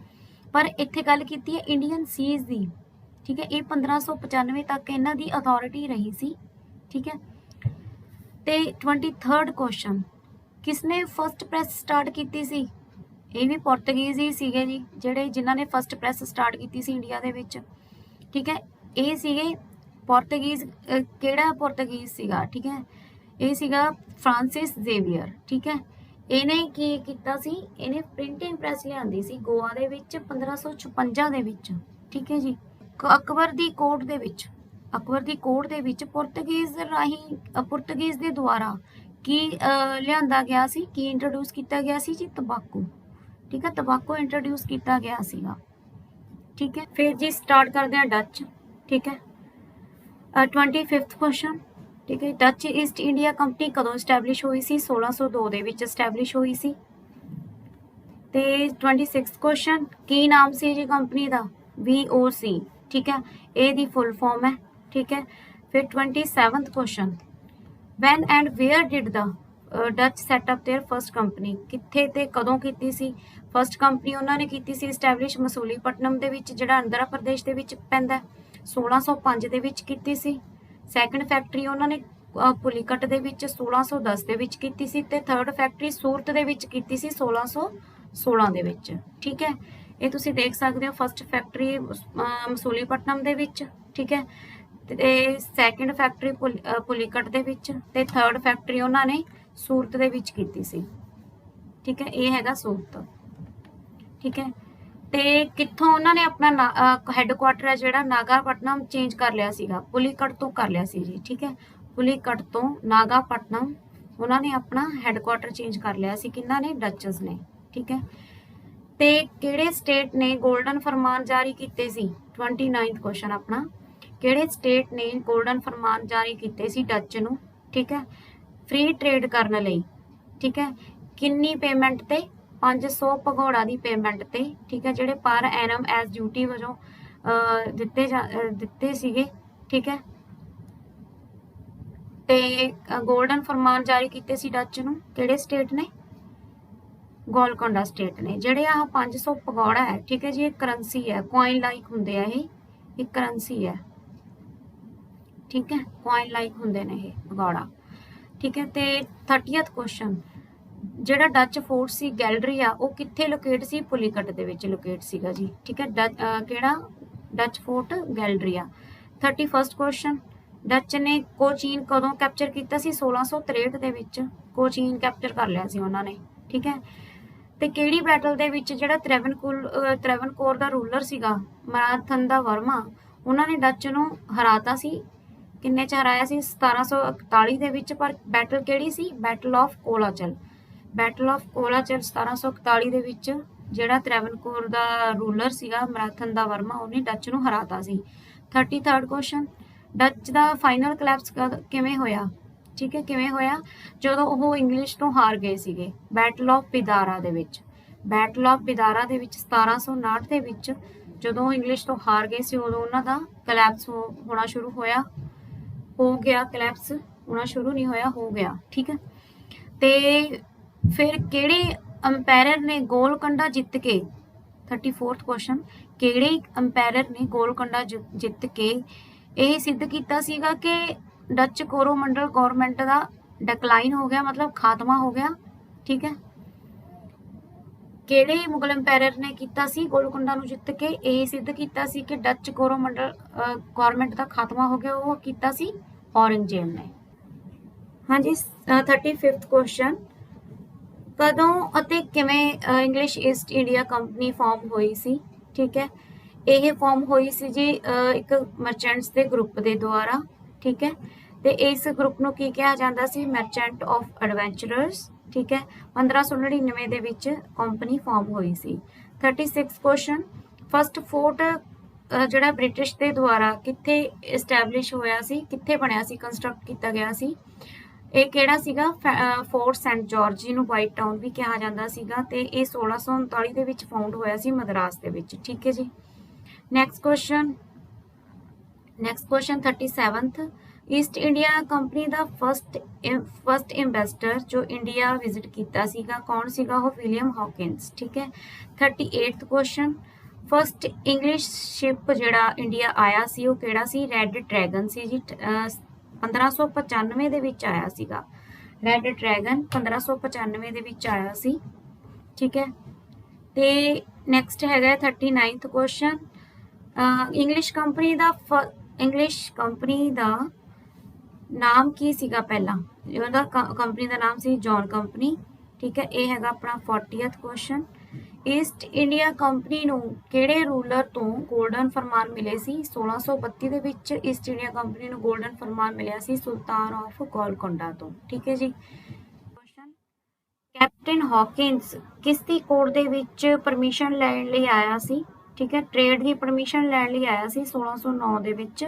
ਪਰ ਇੱਥੇ ਗੱਲ ਕੀਤੀ ਹੈ ਇੰਡੀਅਨ ਸੀਜ਼ ਦੀ, ਠੀਕ ਹੈ। ਇਹ 1595 ਤੱਕ ਇਹਨਾਂ ਦੀ ਅਥਾਰਟੀ ਰਹੀ ਸੀ, ਠੀਕ ਹੈ। ਤੇ 23rd ਕੁਐਸਚਨ, ਕਿਸਨੇ ਫਸਟ ਪ੍ਰੈਸ ਸਟਾਰਟ ਕੀਤੀ ਸੀ? ਇਹ ਵੀ ਪੋਰਤੁਗੀਜ਼ ਹੀ ਸੀਗੇ ਜੀ, ਜਿਨ੍ਹਾਂ ਨੇ ਫਸਟ ਪ੍ਰੈਸ ਸਟਾਰਟ ਕੀਤੀ ਸੀ ਇੰਡੀਆ ਦੇ ਵਿੱਚ, ਠੀਕ ਹੈ। ਇਹ ਸੀਗੇ ਪੋਰਤੁਗੀਜ਼। ਕਿਹੜਾ ਪੋਰਤੁਗੀਜ਼ ਸੀਗਾ, ਠੀਕ ਹੈ? ਇਹ ਸੀਗਾ ਫ੍ਰਾਂਸਿਸ ਜ਼ੇਵੀਅਰ, ਠੀਕ ਹੈ। ਇਹਨੇ ਕੀ ਕੀਤਾ ਸੀ? ਇਹਨੇ ਪ੍ਰਿੰਟਿੰਗ ਪ੍ਰੈਸ ਲਿਆਂਦੀ ਸੀ ਗੋਆ ਦੇ ਵਿੱਚ 1556 ਦੇ ਵਿੱਚ, ਠੀਕ ਹੈ ਜੀ। ਅਕਬਰ ਦੀ ਕੋਰਟ ਦੇ ਵਿੱਚ ਪੁਰਤਗੀਜ਼ ਦੇ ਦੁਆਰਾ ਕੀ ਲਿਆਂਦਾ ਗਿਆ ਸੀ? ਕੀ ਇੰਟਰੋਡਿਊਸ ਕੀਤਾ ਗਿਆ ਸੀ ਜੀ? ਤੰਬਾਕੂ, ਠੀਕ ਹੈ। ਤੰਬਾਕੂ ਇੰਟਰੋਡਿਊਸ ਕੀਤਾ ਗਿਆ ਸੀਗਾ, ਠੀਕ ਹੈ। ਫਿਰ ਜੀ ਸਟਾਰਟ ਕਰਦੇ ਹਾਂ ਡੱਚ, ਠੀਕ ਹੈ। 25th ਕੁਐਸਚਨ, ਠੀਕ ਹੈ। ਡੱਚ ਈਸਟ ਇੰਡੀਆ ਕੰਪਨੀ ਕਦੋਂ ਸਟੈਬਲਿਸ਼ ਹੋਈ ਸੀ? 1602 ਦੇ ਵਿੱਚ ਸਟੈਬਲਿਸ਼ ਹੋਈ ਸੀ। ਤੇ 26th ਕੁਐਸਚਨ, ਕੀ ਨਾਮ ਸੀ ਜੀ ਕੰਪਨੀ ਦਾ? VOC, ਠੀਕ ਹੈ। ਇਹ ਦੀ ਫੁੱਲ ਫਾਰਮ ਹੈ, ਠੀਕ ਹੈ। ਫਿਰ 27th question, when and where did the Dutch set up their first company? ਕਿੱਥੇ ਤੇ ਕਦੋਂ ਕੀਤੀ ਸੀ ਫਸਟ ਕੰਪਨੀ ਉਹਨਾਂ ਨੇ ਕੀਤੀ ਸੀ ਸਟੈਬਲਿਸ਼? ਮਸੂਲੀਪਟਨਮ ਦੇ ਵਿੱਚ, ਜਿਹੜਾ ਆਂਧਰਾ ਪ੍ਰਦੇਸ਼ ਦੇ ਵਿੱਚ ਪੈਂਦਾ। 1605 ਦੇ ਵਿੱਚ ਕੀਤੀ ਸੀ। ਸੈਕੰਡ ਫੈਕਟਰੀ ਉਹਨਾਂ ਨੇ ਪੁਲੀਕਟ ਦੇ ਵਿੱਚ 1610 ਦੇ ਵਿੱਚ ਕੀਤੀ ਸੀ। ਤੇ ਥਰਡ ਫੈਕਟਰੀ ਸੂਰਤ ਦੇ ਵਿੱਚ ਕੀਤੀ ਸੀ 1616 ਦੇ ਵਿੱਚ, ਠੀਕ ਹੈ। ਇਹ ਤੁਸੀਂ ਦੇਖ ਸਕਦੇ ਹੋ, ਫਸਟ ਫੈਕਟਰੀ ਮਸੂਲੀਪਟਨਮ ਦੇ ਵਿੱਚ, ਠੀਕ ਹੈ। ਤੇ ਸੈਕੰਡ ਫੈਕਟਰੀ ਪੁਲੀਕਟ ਦੇ ਵਿੱਚ, ਤੇ ਥਰਡ ਫੈਕਟਰੀ ਉਹਨਾਂ ਨੇ ਸੂਰਤ ਦੇ ਵਿੱਚ ਕੀਤੀ ਸੀ, ਠੀਕ ਹੈ। ਇਹ ਹੈਗਾ ਸੂਰਤ, ਠੀਕ ਹੈ। ਤੇ ਕਿੱਥੋਂ ਉਹਨਾਂ ਨੇ ਆਪਣਾ ਹੈੱਡਕੁਆਟਰ ਹੈ ਜਿਹੜਾ ਨਾਗਾਪਟਨਮ ਚੇਂਜ ਕਰ ਲਿਆ ਸੀਗਾ? ਪੁਲੀਕਟ ਤੋਂ ਕਰ ਲਿਆ ਸੀ ਜੀ, ਠੀਕ ਹੈ। ਪੁਲੀਕਟ ਤੋਂ ਨਾਗਾਪਟਨਮ ਉਹਨਾਂ ਨੇ ਆਪਣਾ ਹੈੱਡਕੁਆਟਰ ਚੇਂਜ ਕਰ ਲਿਆ ਸੀ, ਕਿਹਨਾਂ ਨੇ? ਡੱਚਸ ਨੇ, ਠੀਕ ਹੈ। ਤੇ ਕਿਹੜੇ ਸਟੇਟ ਨੇ ਗੋਲਡਨ ਫਰਮਾਨ ਜਾਰੀ ਕੀਤੇ ਸੀ? 29th ਕੁਐਸਚਨ ਆਪਣਾ, ਕਿਹੜੇ ਸਟੇਟ ਨੇ ਗੋਲਡਨ ਫਰਮਾਨ ਜਾਰੀ ਕੀਤੇ ਸੀ ਡੱਚ ਨੂੰ, ਠੀਕ ਹੈ, ਫ੍ਰੀ ਟ੍ਰੇਡ ਕਰਨ ਲਈ, ਠੀਕ ਹੈ। ਕਿੰਨੀ ਪੇਮੈਂਟ ਤੇ? 500 ਭਗੌੜਾ ਦੀ ਪੇਮੈਂਟ ਤੇ, ਠੀਕ ਹੈ, ਜਿਹੜੇ ਪਰ ਐਨਮ ਐਸ ਡਿਊਟੀ ਵਜੋਂ ਦਿੱਤੇ ਸੀਗੇ, ਠੀਕ ਹੈ। ਤੇ ਗੋਲਡਨ ਫਰਮਾਨ ਜਾਰੀ ਕੀਤੇ ਸੀ ਡੱਚ ਨੂੰ ਕਿਹੜੇ ਸਟੇਟ ਨੇ? ਗੋਲਕੋਂਡਾ ਸਟੇਟ ਨੇ। ਜਿਹੜੇ ਆਹ 500 ਭਗੌੜਾ ਹੈ, ਠੀਕ ਹੈ ਜੀ, ਇਹ ਕਰੰਸੀ ਹੈ, ਕੋਇਨ ਲਾਈਕ ਹੁੰਦੇ ਆ, ਇਹ ਕਰੰਸੀ ਹੈ, ਠੀਕ ਹੈ। ਕੋਇਨ ਲਾਈਕ ਹੁੰਦੇ ਨੇ ਇਹ ਭਗੌੜਾ, ਠੀਕ ਹੈ। ਤੇ 30th ਕੁਐਸਚਨ, ਜਿਹੜਾ ਡੱਚ ਫੋਰਟ ਸੀ ਗੈਲਰੀਆ, ਉਹ ਕਿੱਥੇ ਲੋਕੇਟ ਸੀ? ਪੁਲੀਕਟ ਦੇ ਵਿੱਚ ਲੋਕੇਟ ਸੀਗਾ ਜੀ, ਠੀਕ ਹੈ। ਕਿਹੜਾ ਡੱਚ ਫੋਰਟ? ਗੈਲਰੀਆ। 31st ਕੁਐਸਚਨ, ਡੱਚ ਨੇ ਕੋਚੀਨ ਕਦੋਂ ਕੈਪਚਰ ਕੀਤਾ ਸੀ? 1663 ਦੇ ਵਿੱਚ ਕੋਚੀਨ ਕੈਪਚਰ ਕਰ ਲਿਆ ਸੀ ਉਹਨਾਂ ਨੇ, ਠੀਕ ਹੈ। ਤੇ ਕਿਹੜੀ ਬੈਟਲ ਦੇ ਵਿੱਚ ਜਿਹੜਾ ਤ੍ਰੈਵਨਕੋਰ ਦਾ ਰੂਲਰ ਸੀਗਾ ਮਰਾਥਨ ਵਰਮਾ, ਉਹਨਾਂ ਨੇ ਡੱਚ ਨੂੰ ਹਰਾਤਾ ਸੀ? ਕਿੰਨੇ ਚ ਹਰਾਇਆ ਸੀ? 1741 ਦੇ ਵਿੱਚ। ਪਰ ਬੈਟਲ ਕਿਹੜੀ ਸੀ? Battle of Colachel. Battle of Colachel 1741 ਦੇ ਵਿੱਚ ਜਿਹੜਾ ਤ੍ਰੈਵਨਕੋਰ ਦਾ ਰੂਲਰ ਸੀਗਾ ਮਰਾਥਨ ਦਾ ਵਰਮਾ, ਉਹਨੇ ਡੱਚ ਨੂੰ ਹਰਾਤਾ ਸੀ। 33rd ਕੁਐਸਚਨ, ਡੱਚ ਦਾ ਫਾਈਨਲ ਕਲੈਪਸ ਕਿਵੇਂ ਹੋਇਆ? ठीक है। किवें होया ਜਦੋਂ ਉਹ ਇੰਗਲਿਸ਼ ਤੋਂ ਹਾਰ ਗਏ ਸੀਗੇ ਬੈਟਲ ਆਫ ਬਿਦਾਰਾ ਦੇ ਵਿੱਚ। ਬੈਟਲ ਆਫ ਬਿਦਾਰਾ ਦੇ ਵਿੱਚ 1759 ਦੇ ਵਿੱਚ ਜਦੋਂ ਉਹ ਇੰਗਲਿਸ਼ ਤੋਂ ਹਾਰ ਗਏ ਸੀ ਉਦੋਂ ਉਹਨਾਂ ਦਾ ਕਲੈਪਸ ਹੋਣਾ ਸ਼ੁਰੂ ਹੋਇਆ, ਹੋ ਗਿਆ ਕਲੈਪਸ ਹੋਣਾ ਸ਼ੁਰੂ ਨਹੀਂ ਹੋਇਆ, ਹੋ ਗਿਆ, ਠੀਕ ਹੈ। ਤੇ ਫਿਰ ਕਿਹੜੇ ਅੰਪਾਇਰ ਨੇ ਗੋਲਕੰਡਾ ਜਿੱਤ ਕੇ 34th ਕੁਐਸਚਨ, ਕਿਹੜੇ ਅੰਪਾਇਰ ਨੇ ਗੋਲਕੰਡਾ ਜਿੱਤ ਕੇ ਇਹ ਸਿੱਧ ਕੀਤਾ ਸੀਗਾ ਕਿ ਡੱਚ ਕੋਰੋਮੰਡਲ ਗਵਰਨਮੈਂਟ ਦਾ ਡਿਕਲਾਈਨ ਹੋ ਗਿਆ, मतलब ਖਾਤਮਾ ਹੋ ਗਿਆ, ਠੀਕ ਹੈ। ਕਿਹੜੇ ਮੁਗਲ ਅੰਪਾਇਰ ਨੇ ਕੀਤਾ ਸੀ ਗੋਲਕੰਡਾ ਨੂੰ ਜਿੱਤ ਕੇ ਇਹ ਸਿੱਧ ਕੀਤਾ ਸੀ ਕਿ ਡੱਚ ਕੋਰੋਮੰਡਲ ਗਵਰਨਮੈਂਟ ਦਾ ਖਾਤਮਾ ਹੋ ਗਿਆ, ਉਹ ਕੀਤਾ ਸੀ ਔਰੰਗਜ਼ੇਬ ਨੇ। ਹਾਂਜੀ 35th ਕੁਐਸਚਨ, ਕਦੋਂ ਅਤੇ ਕਿਵੇਂ English East India Company form ਹੋਈ ਸੀ, ਠੀਕ ਹੈ। ਇਹ ਫਾਰਮ ਹੋਈ ਸੀ ਜੀ ਇੱਕ ਮਰਚੈਂਟਸ ਦੇ ਗਰੁੱਪ ਦੇ ਦੁਆਰਾ, ਠੀਕ ਹੈ। ਤੇ ਇਸ ਗਰੁੱਪ ਨੂੰ ਕੀ ਕਿਹਾ ਜਾਂਦਾ ਸੀ, ਮਰਚੈਂਟ ਆਫ ਐਡਵੈਂਚਰਰਸ, ਠੀਕ ਹੈ। 1599 ਦੇ ਵਿੱਚ ਕੰਪਨੀ ਫਾਰਮ ਹੋਈ ਸੀ। 36 ਕੁਐਸਚਨ, ਫਸਟ ਫੋਰਟ ਜਿਹੜਾ ਬ੍ਰਿਟਿਸ਼ ਦੇ ਦੁਆਰਾ ਕਿੱਥੇ ਐਸਟੈਬਲਿਸ਼ ਹੋਇਆ ਸੀ, ਕਿੱਥੇ ਬਣਿਆ ਸੀ, ਕੰਸਟਰਕਟ ਕੀਤਾ ਗਿਆ ਸੀ, ਇਹ ਕਿਹੜਾ ਸੀਗਾ, ਫੋਰਟ ਸੈਂਟ ਜਾਰਜ, ਜਿਹਨੂੰ ਵਾਈਟ ਟਾਊਨ ਵੀ ਕਿਹਾ ਜਾਂਦਾ ਸੀਗਾ, ਤੇ ਇਹ 1639 ਦੇ ਵਿੱਚ ਫਾਊਂਡ ਹੋਇਆ ਸੀ ਮਦਰਾਸ ਦੇ ਵਿੱਚ, ਠੀਕ ਹੈ ਜੀ। Next question 37th, East India Company ਦਾ ਫਸਟ ਇੰਵੈਸਟਰ ਜੋ ਇੰਡੀਆ ਵਿਜ਼ਿਟ ਕੀਤਾ ਸੀਗਾ ਕੌਣ ਸੀਗਾ, ਉਹ ਵਿਲੀਅਮ ਹੌਕਿੰਸ, ਠੀਕ ਹੈ। 38th question, first English ship ਜਿਹੜਾ ਇੰਡੀਆ ਆਇਆ ਸੀ ਉਹ ਕਿਹੜਾ ਸੀ, ਰੈੱਡ ਡਰੈਗਨ ਸੀ ਜੀ। 1595 ਦੇ ਵਿੱਚ ਆਇਆ ਸੀਗਾ ਰੈੱਡ ਡਰੈਗਨ, 1595 ਦੇ ਵਿੱਚ ਆਇਆ ਸੀ, ਠੀਕ ਹੈ। ਤੇ ਨੈਕਸਟ ਹੈਗਾ 39th ਕੁਐਸਚਨ, ਇੰਗਲਿਸ਼ ਕੰਪਨੀ ਦਾ ਨਾਮ ਕੀ ਸੀਗਾ ਪਹਿਲਾਂ, ਉਹਦਾ ਕੰਪਨੀ ਦਾ ਨਾਮ ਸੀ ਜੌਨ ਕੰਪਨੀ, ਠੀਕ ਹੈ। ਇਹ ਹੈਗਾ ਆਪਣਾ 40th question, East India company ਨੂੰ ਕਿਹੜੇ ਰੂਲਰ ਤੋਂ ਗੋਲਡਨ ਫਰਮਾਨ ਮਿਲੇ ਸੀ, 1632 ਦੇ ਵਿੱਚ ਈਸਟ ਇੰਡੀਆ ਕੰਪਨੀ ਨੂੰ ਗੋਲਡਨ ਫਰਮਾਨ ਮਿਲਿਆ ਸੀ ਸੁਲਤਾਨ ਆਫ ਗੋਲਕੰਡਾ ਤੋਂ, ਠੀਕ ਹੈ ਜੀ। ਕੁਐਸਚਨ, ਕੈਪਟਨ ਹੌਕਿੰਸ ਕਿਸ ਦੀ ਕੋਰਟ ਦੇ ਵਿੱਚ ਪਰਮਿਸ਼ਨ ਲੈਣ ਲਈ ਆਇਆ ਸੀ, ਠੀਕ ਹੈ। ਟ੍ਰੇਡ ਦੀ ਪਰਮਿਸ਼ਨ ਲੈਣ ਲਈ ਆਇਆ ਸੀ 1609 ਦੇ ਵਿੱਚ,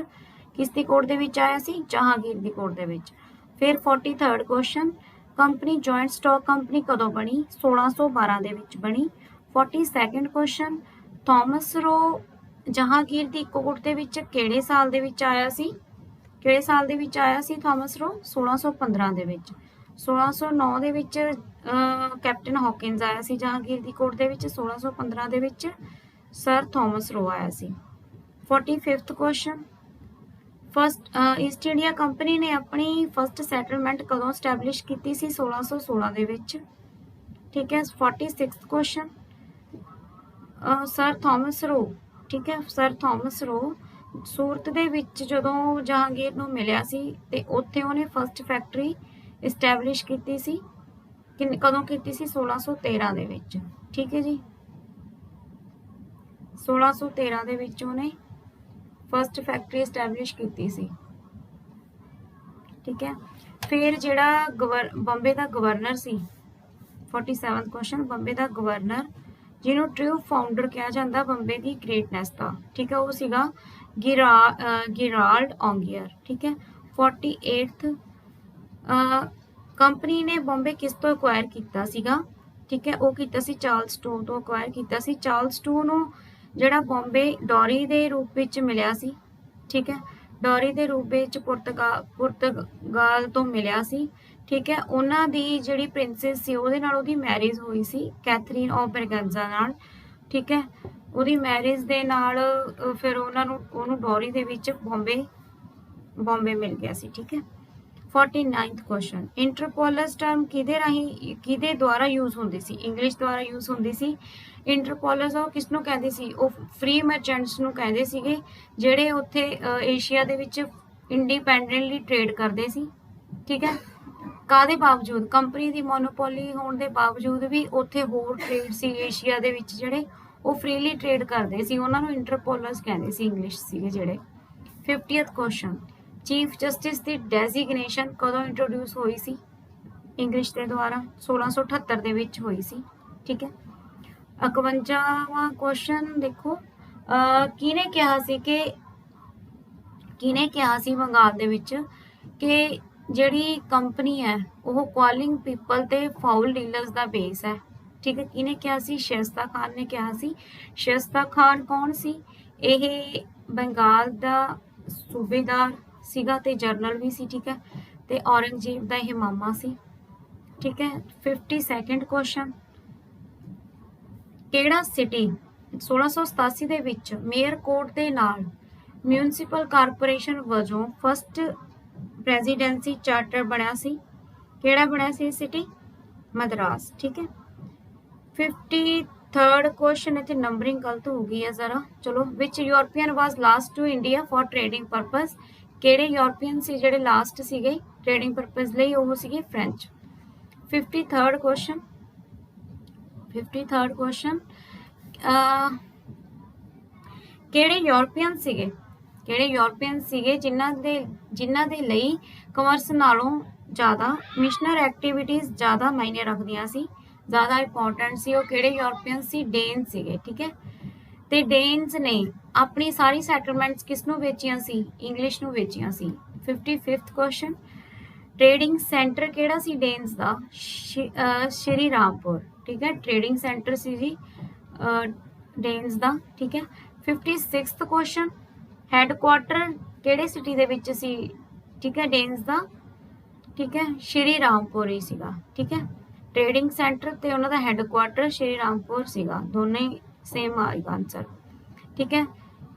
ਕਿਸ ਦੀ ਕੋਰਟ ਦੇ ਵਿੱਚ ਆਇਆ ਸੀ, ਜਹਾਂਗੀਰ ਦੀ ਕੋਰਟ ਦੇ ਵਿੱਚ। ਫਿਰ 43rd question, company joint stock company ਕਦੋਂ ਬਣੀ, 1612 ਦੇ ਵਿੱਚ ਬਣੀ। 42nd ਕੁਐਸਚਨ, ਥਾਮਸ ਰੋ ਜਹਾਂਗੀਰ ਦੀ ਕੋਰਟ ਦੇ ਵਿੱਚ ਕਿਹੜੇ ਸਾਲ ਦੇ ਵਿੱਚ ਆਇਆ ਸੀ, ਕਿਹੜੇ ਸਾਲ ਦੇ ਵਿੱਚ ਆਇਆ ਸੀ ਥਾਮਸ ਰੋ, 1615 ਦੇ ਵਿੱਚ। 1609 ਦੇ ਵਿੱਚ ਕੈਪਟਨ ਹੌਕਿੰਸ ਆਇਆ ਸੀ ਜਹਾਂਗੀਰ ਦੀ ਕੋਰਟ ਦੇ ਵਿੱਚ, 1615 ਦੇ ਵਿੱਚ ਸਰ ਥਾਮਸ ਰੋ ਆਇਆ ਸੀ। 45th question, first East India company ਨੇ ਆਪਣੀ ਫਸਟ ਸੈਟਲਮੈਂਟ ਕਦੋਂ ਸਟੈਬਲਿਸ਼ ਕੀਤੀ ਸੀ, 1616 ਦੇ ਵਿੱਚ, ਠੀਕ ਹੈ। 46th ਕੁਐਸਚਨ, ਸਰ ਥਾਮਸ ਰੋ, ਠੀਕ ਹੈ, ਸਰ ਥਾਮਸ ਰੋ ਸੂਰਤ ਦੇ ਵਿੱਚ ਜਦੋਂ ਜਹਾਂਗੀਰ ਨੂੰ ਮਿਲਿਆ ਸੀ ਤੇ ਉੱਥੇ ਉਹਨੇ ਫਸਟ ਫੈਕਟਰੀ ਇਸਟੈਬਲਿਸ਼ ਕੀਤੀ ਸੀ, ਕਦੋਂ ਕੀਤੀ ਸੀ, 1613 ਦੇ ਵਿੱਚ, ਠੀਕ ਹੈ ਜੀ। 1613 ਦੇ ਵਿੱਚ ਉਹਨੇ ਫਸਟ ਫੈਕਟਰੀ ਇਸਟੈਬਲਿਸ਼ ਕੀਤੀ ਸੀ, ਠੀਕ ਹੈ। ਫਿਰ ਜਿਹੜਾ ਬੰਬੇ ਦਾ ਗਵਰਨਰ ਸੀ, 47th ਕੁਐਸਚਨ, ਬੰਬੇ ਦਾ ਗਵਰਨਰ ਜਿਹਨੂੰ ਟਰੂ ਫਾਊਂਡਰ ਕਿਹਾ ਜਾਂਦਾ ਬੰਬੇ ਦੀ ਗ੍ਰੇਟਨੈਸ ਦਾ, ਠੀਕ ਹੈ, ਉਹ ਸੀਗਾ ਗਿਰਾਲਡ ਔਂਗੀਅਰ, ਠੀਕ ਹੈ। 48th, ਕੰਪਨੀ ਨੇ ਬੰਬੇ ਕਿਸ ਤੋਂ ਅਕਵਾਇਰ ਕੀਤਾ ਸੀਗਾ, ਠੀਕ ਹੈ, ਉਹ ਕੀਤਾ ਸੀ ਚਾਰਲਸ ਟੂ ਤੋਂ ਅਕਵਾਇਰ ਕੀਤਾ ਸੀ। ਚਾਰਲਸ ਟੂ ਨੂੰ ਜਿਹੜਾ ਬੰਬੇ ਡੌਰੀ ਦੇ ਰੂਪ ਵਿੱਚ ਮਿਲਿਆ ਸੀ, ਠੀਕ ਹੈ, ਡੌਰੀ ਦੇ ਰੂਪ ਵਿੱਚ ਪੁਰਤਗਾਲ ਤੋਂ ਮਿਲਿਆ ਸੀ, ਠੀਕ ਹੈ। ਉਹਨਾਂ ਦੀ ਜਿਹੜੀ ਪ੍ਰਿੰਸੈਸ ਸੀ ਉਹਦੇ ਨਾਲ ਉਹਦੀ ਮੈਰਿਜ ਹੋਈ ਸੀ ਕੈਥਰੀਨ ਆਫ ਬਰਗੈਂਜ਼ਾ ਨਾਲ, ਠੀਕ ਹੈ। ਉਹਦੀ ਮੈਰਿਜ ਦੇ ਨਾਲ ਫਿਰ ਉਹਨੂੰ ਡੌਰੀ ਦੇ ਵਿੱਚ ਬੰਬੇ ਮਿਲ ਗਿਆ ਸੀ, ਠੀਕ ਹੈ। 49th ਕੁਐਸਚਨ, ਇੰਟਰਪੋਲਸ ਟਰਮ ਕਿਹਦੇ ਦੁਆਰਾ ਯੂਜ਼ ਹੁੰਦੀ ਸੀ, ਇੰਗਲਿਸ਼ ਦੁਆਰਾ ਯੂਜ਼ ਹੁੰਦੀ ਸੀ। ਇੰਟਰਪੋਲਸ ਉਹ ਕਿਸ ਨੂੰ ਕਹਿੰਦੇ ਸੀ, ਉਹ ਫ੍ਰੀ ਮਰਚੈਂਟਸ ਨੂੰ ਕਹਿੰਦੇ ਸੀਗੇ ਜਿਹੜੇ ਉੱਥੇ ਏਸ਼ੀਆ ਦੇ ਵਿੱਚ ਇੰਡੀਪੈਂਡੈਂਟਲੀ ਟ੍ਰੇਡ ਕਰਦੇ ਸੀ, ਠੀਕ ਹੈ। ਕਾਹਦੇ ਬਾਵਜੂਦ, ਕੰਪਨੀ ਦੀ ਮੋਨੋਪੋਲੀ ਹੋਣ ਦੇ ਬਾਵਜੂਦ ਵੀ ਉੱਥੇ ਹੋਰ ਟ੍ਰੇਡ ਸੀ ਏਸ਼ੀਆ ਦੇ ਵਿੱਚ ਜਿਹੜੇ ਉਹ ਫ੍ਰੀਲੀ ਟ੍ਰੇਡ ਕਰਦੇ ਸੀ, ਉਹਨਾਂ ਨੂੰ ਇੰਟਰਪੋਲਸ ਕਹਿੰਦੇ ਸੀ ਇੰਗਲਿਸ਼ ਸੀਗੇ ਜਿਹੜੇ। 50th ਕੁਐਸਚਨ, ਚੀਫ ਜਸਟਿਸ ਦੀ ਡੈਜ਼ਿਗਨੇਸ਼ਨ ਕਦੋਂ ਇੰਟਰੋਡਿਊਸ ਹੋਈ ਸੀ ਇੰਗਲਿਸ਼ ਦੇ ਦੁਆਰਾ, 1678 ਦੇ ਵਿੱਚ ਹੋਈ ਸੀ, ਠੀਕ ਹੈ। 51ਵਾਂ ਕੁਐਸਚਨ ਦੇਖੋ, ਕਿਹਨੇ ਕਿਹਾ ਸੀ ਬੰਗਾਲ ਦੇ ਵਿੱਚ ਕਿ ਜਿਹੜੀ ਕੰਪਨੀ ਹੈ ਉਹ ਕॉलिंग ਪੀਪਲ ਤੇ ਫਾਊਲ ਡੀਲਰਸ ਦਾ ਬੇਸ ਹੈ। ਠੀਕ ਹੈ, ਕਿਹਨੇ ਕਿਹਾ ਸੀ? ਸ਼ਾਇਸਤਾ ਖਾਨ ਨੇ ਕਿਹਾ ਸੀ। ਸ਼ਾਇਸਤਾ ਖਾਨ ਕੌਣ ਸੀ? ਇਹ ਬੰਗਾਲ ਦਾ ਸੂਬੇਦਾਰ ਸੀਗਾ ਤੇ ਜਰਨਲ ਵੀ ਸੀ। ਠੀਕ ਹੈ, ਤੇ ਔਰੰਗਜ਼ੇਬ ਦਾ ਇਹ ਮਾਮਾ ਸੀ। ਠੀਕ ਹੈ, 52nd ਕੁਐਸਚਨ, ਕਿਹੜਾ ਸਿਟੀ 1687 ਦੇ ਵਿੱਚ ਮੇਅਰ ਕੋਰਟ ਦੇ ਨਾਲ ਮਿਊਨਿਸਪਲ ਕਾਰਪੋਰੇਸ਼ਨ ਵਜੋਂ ਫਸਟ ਪ੍ਰੈਜ਼ੀਡੈਂਸੀ ਚਾਰਟਰ ਬਣਿਆ ਸੀ? ਕਿਹੜਾ ਬਣਿਆ ਸੀ ਸਿਟੀ? ਮਦਰਾਸ। ਠੀਕ ਹੈ, 53rd ਕੁਐਸਚਨ, ਇੱਥੇ ਨੰਬਰਿੰਗ ਗਲਤ ਹੋ ਗਈ ਹੈ ਜ਼ਰਾ, ਚਲੋ। Which European was last to India for trading purpose? ਕਿਹੜੇ ਯੂਰਪੀਅਨ ਸੀ ਜਿਹੜੇ ਲਾਸਟ ਸੀਗੇ ਟ੍ਰੇਡਿੰਗ ਪਰਪਸ ਲਈ? ਉਹ ਸੀਗੇ French. 53rd question, 53rd question, ਕਿਹੜੇ ਯੂਰਪੀਅਨ ਸੀਗੇ, ਕਿਹੜੇ ਯੂਰਪੀਅਨ ਸੀਗੇ ਜਿਨ੍ਹਾਂ ਦੇ ਲਈ ਕਮਰਸ ਨਾਲੋਂ ਜ਼ਿਆਦਾ ਮਿਸ਼ਨਰ ਐਕਟੀਵਿਟੀਜ਼ ਜ਼ਿਆਦਾ ਮਾਇਨੇ ਰੱਖਦੀਆਂ ਸੀ, ਜ਼ਿਆਦਾ ਇੰਪੋਰਟੈਂਟ ਸੀ? ਉਹ ਕਿਹੜੇ ਯੂਰਪੀਅਨ ਸੀ? ਡੇਨ ਸੀਗੇ। ਠੀਕ ਹੈ, ਤੇ ਡੇਨਸ ਨੇ ਆਪਣੀ ਸਾਰੀ ਸੈਟਲਮੈਂਟਸ ਕਿਸ ਨੂੰ ਵੇਚੀਆਂ ਸੀ? ਇੰਗਲਿਸ਼ ਨੂੰ ਵੇਚੀਆਂ ਸੀ। 55th ਕੁਐਸਚਨ, ਟ੍ਰੇਡਿੰਗ ਸੈਂਟਰ ਕਿਹੜਾ ਸੀ ਡੇਨਸ ਦਾ? ਸ਼੍ਰੀ ਰਾਮਪੁਰ। ਠੀਕ ਹੈ, ਟ੍ਰੇਡਿੰਗ ਸੈਂਟਰ ਸੀ ਜੀ ਡੇਨਸ ਦਾ। ਠੀਕ ਹੈ, 56th ਕੁਐਸਚਨ, ਹੈੱਡਕੁਆਟਰ ਕਿਹੜੇ ਸਿਟੀ ਦੇ ਵਿੱਚ ਸੀ? ਠੀਕ ਹੈ, ਡੇਨਸ ਦਾ। ਠੀਕ ਹੈ, ਸ਼੍ਰੀ ਰਾਮਪੁਰ ਹੀ ਸੀਗਾ। ਠੀਕ ਹੈ, ਟ੍ਰੇਡਿੰਗ ਸੈਂਟਰ ਤੇ ਉਹਨਾਂ ਦਾ ਹੈੱਡਕੁਆਟਰ ਸ਼੍ਰੀ ਰਾਮਪੁਰ ਸੀਗਾ, ਦੋਨੇ ਸੇਮ ਆਏਗਾ ਆਨਸਰ। ਠੀਕ ਹੈ,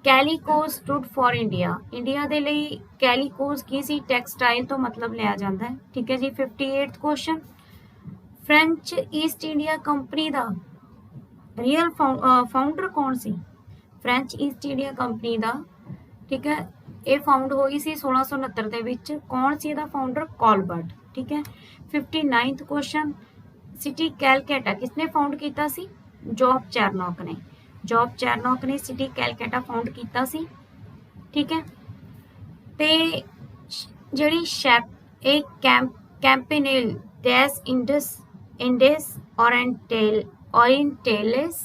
ਕੈਲੀਕੋਸ ਸਟੂਡ ਫॉर ਇੰਡੀਆ, ਇੰਡੀਆ ਦੇ ਲਈ ਕੈਲੀਕੋਸ ਕੀ ਸੀ? ਟੈਕਸਟਾਈਲ ਤੋਂ ਮਤਲਬ ਲਿਆ ਜਾਂਦਾ ਹੈ। ਠੀਕ ਹੈ ਜੀ, 58th question, French East India Company ਦਾ ਰੀਅਲ ਫਾਊਂਡਰ ਕੌਣ ਸੀ? ਫ੍ਰੈਂਚ ਈਸਟ ਇੰਡੀਆ ਕੰਪਨੀ ਦਾ, ਠੀਕ ਹੈ, ਇਹ ਫਾਊਂਡ ਹੋਈ ਸੀ 1669 ਦੇ ਵਿੱਚ। ਕੌਣ ਸੀ ਇਹਦਾ ਫਾਊਂਡਰ? ਕੋਲਬਰਟ। ਠੀਕ ਹੈ, 59th ਕੁਐਸਚਨ, ਸਿਟੀ ਕੈਲਕਟਾ ਕਿਸਨੇ ਫਾਊਂਡ ਕੀਤਾ ਸੀ? ਜੌਬ ਚੈਰਨੌਕ ਨੇ। ਜੌਬ ਚੈਰਨੌਕ ਨੇ ਸਿਟੀ ਕੈਲਕਟਾ ਫਾਊਂਡ ਕੀਤਾ ਸੀ। ਠੀਕ ਹੈ, ਤੇ ਜਿਹੜੀ ਇਹ ਕੈਂਪੇਨੇਲ ਡੈਸ Indus ओरिएंटales।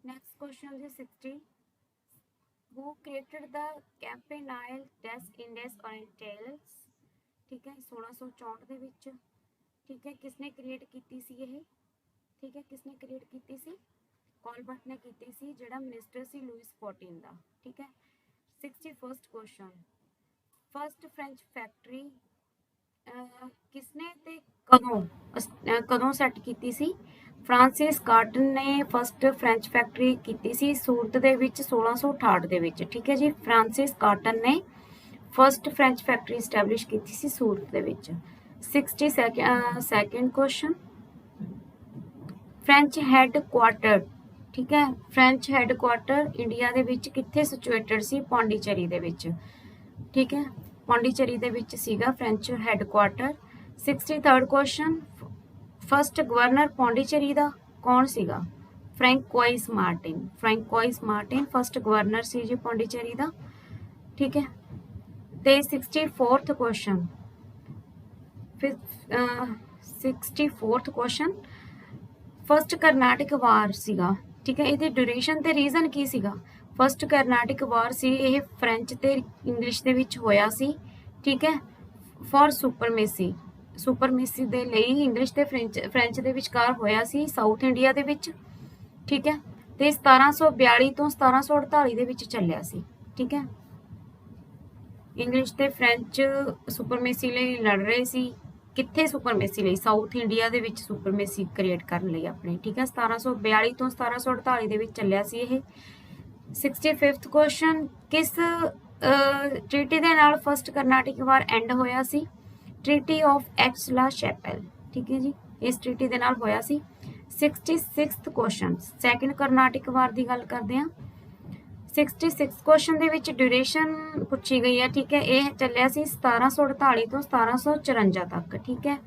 Next question is 60. Who created the Campanile des Indes Orientales? ठीक है, 1664 ਦੇ ਵਿੱਚ। ਠੀਕ ਹੈ, ਕਿਸਨੇ ਕ੍ਰੀਏਟ ਕੀਤੀ ਸੀ ਇਹ? ਠੀਕ ਹੈ, ਕਿਸਨੇ ਕ੍ਰੀਏਟ ਕੀਤੀ ਸੀ? ਕੋਲਬਰਟ ਨੇ ਕੀਤੀ ਸੀ, ਜਿਹੜਾ ਮਿਨਿਸਟਰ ਸੀ ਲੂਇਸ 14 ਦਾ। ਠੀਕ ਹੈ, 61st question, first French factory ਕਿਸਨੇ ਤੇ ਕਦੋਂ ਸੈੱਟ ਕੀਤੀ ਸੀ? ਫ੍ਰਾਂਸਿਸ ਕਾਟਨ ਨੇ ਫਸਟ ਫ੍ਰੈਂਚ ਫੈਕਟਰੀ ਕੀਤੀ ਸੀ ਸੂਰਤ ਦੇ ਵਿੱਚ 1668 ਦੇ ਵਿੱਚ। ਠੀਕ ਹੈ ਜੀ, ਫ੍ਰਾਂਸਿਸ ਕਾਟਨ ਨੇ ਫਸਟ ਫ੍ਰੈਂਚ ਫੈਕਟਰੀ ਸਟੈਬਲਿਸ਼ ਕੀਤੀ ਸੀ ਸੂਰਤ ਦੇ ਵਿੱਚ। 62nd ਕੁਐਸਚਨ, ਫ੍ਰੈਂਚ ਹੈੱਡਕੁਆਟਰ, ਠੀਕ ਹੈ, ਫ੍ਰੈਂਚ ਹੈੱਡਕੁਆਟਰ ਇੰਡੀਆ ਦੇ ਵਿੱਚ ਕਿੱਥੇ ਸਿਚੁਏਟਡ ਸੀ? ਪੌਂਡੀਚੇਰੀ ਦੇ ਵਿੱਚ। ਠੀਕ ਹੈ, ਪੌਂਡੀਚੇਰੀ ਦੇ ਵਿੱਚ ਸੀਗਾ French headquarter. 63rd question, first governor Pondicherry ਦਾ ਕੌਣ ਸੀਗਾ? Francois Martin. Francois Martin first governor ਸੀ ਜੀ ਪੌਂਡੀਚੇਰੀ ਦਾ। ਠੀਕ ਹੈ, ਤੇ 64th question, 64th question, first Carnatic war ਸੀਗਾ। ਠੀਕ ਹੈ, ਇਹਦੀ ਡਿਊਰੇਸ਼ਨ ਤੇ ਰੀਜ਼ਨ ਕੀ ਸੀਗਾ? ਫਸਟ ਕਰਨਾਟਿਕ ਵਾਰ ਸੀ ਇਹ ਫ੍ਰੈਂਚ ਤੇ ਇੰਗਲਿਸ਼ ਦੇ ਵਿੱਚ ਹੋਇਆ ਸੀ। ਠੀਕ ਹੈ, ਫॉर ਸੁਪਰਮੇਸੀ ਦੇ ਲਈ ਇੰਗਲਿਸ਼ ਤੇ ਫ੍ਰੈਂਚ ਦੇ ਵਿਚਕਾਰ ਹੋਇਆ ਸੀ ਸਾਊਥ ਇੰਡੀਆ ਦੇ ਵਿੱਚ। ਠੀਕ ਹੈ, ਤੇ 1742 ਤੋਂ 1748 ਦੇ ਵਿੱਚ ਚੱਲਿਆ ਸੀ। ਠੀਕ ਹੈ, ਇੰਗਲਿਸ਼ ਤੇ ਫ੍ਰੈਂਚ ਸੁਪਰਮੇਸੀ ਲਈ ਲੜ ਰਹੇ ਸੀ। ਕਿੱਥੇ ਸੁਪਰਮੇਸੀ ਲਈ? ਸਾਊਥ ਇੰਡੀਆ ਦੇ ਵਿੱਚ ਸੁਪਰਮੇਸੀ ਕ੍ਰੀਏਟ ਕਰਨ ਲਈ ਆਪਣੇ। ਠੀਕ ਹੈ, 1742 ਤੋਂ 1748 ਦੇ ਵਿੱਚ ਚੱਲਿਆ ਸੀ ਇਹ। 65th ਕੁਐਸਚਨ, ਕਿਸ ਟ੍ਰੀਟੀ ਦੇ ਨਾਲ ਫਸਟ ਕਰਨਾਟਿਕ ਵਾਰ ਐਂਡ ਹੋਇਆ ਸੀ? Treaty of ਐਕਸ-ਲਾ-ਸ਼ੈਪਲ। ਠੀਕ ਹੈ ਜੀ, ਇਸ ਟ੍ਰੀਟੀ ਦੇ ਨਾਲ ਹੋਇਆ ਸੀ। 66th ਕੁਐਸਚਨ, ਸੈਕਿੰਡ ਕਰਨਾਟਿਕ ਵਾਰ ਦੀ ਗੱਲ ਕਰਦੇ ਹਾਂ। 66 ਕੁਐਸਚਨ ਦੇ ਵਿੱਚ ਡਿਊਰੇਸ਼ਨ ਪੁੱਛੀ ਗਈ ਹੈ। ਠੀਕ ਹੈ, ਇਹ ਚੱਲਿਆ ਸੀ 1748 ਤੋਂ 1754 ਤੱਕ। ਠੀਕ ਹੈ,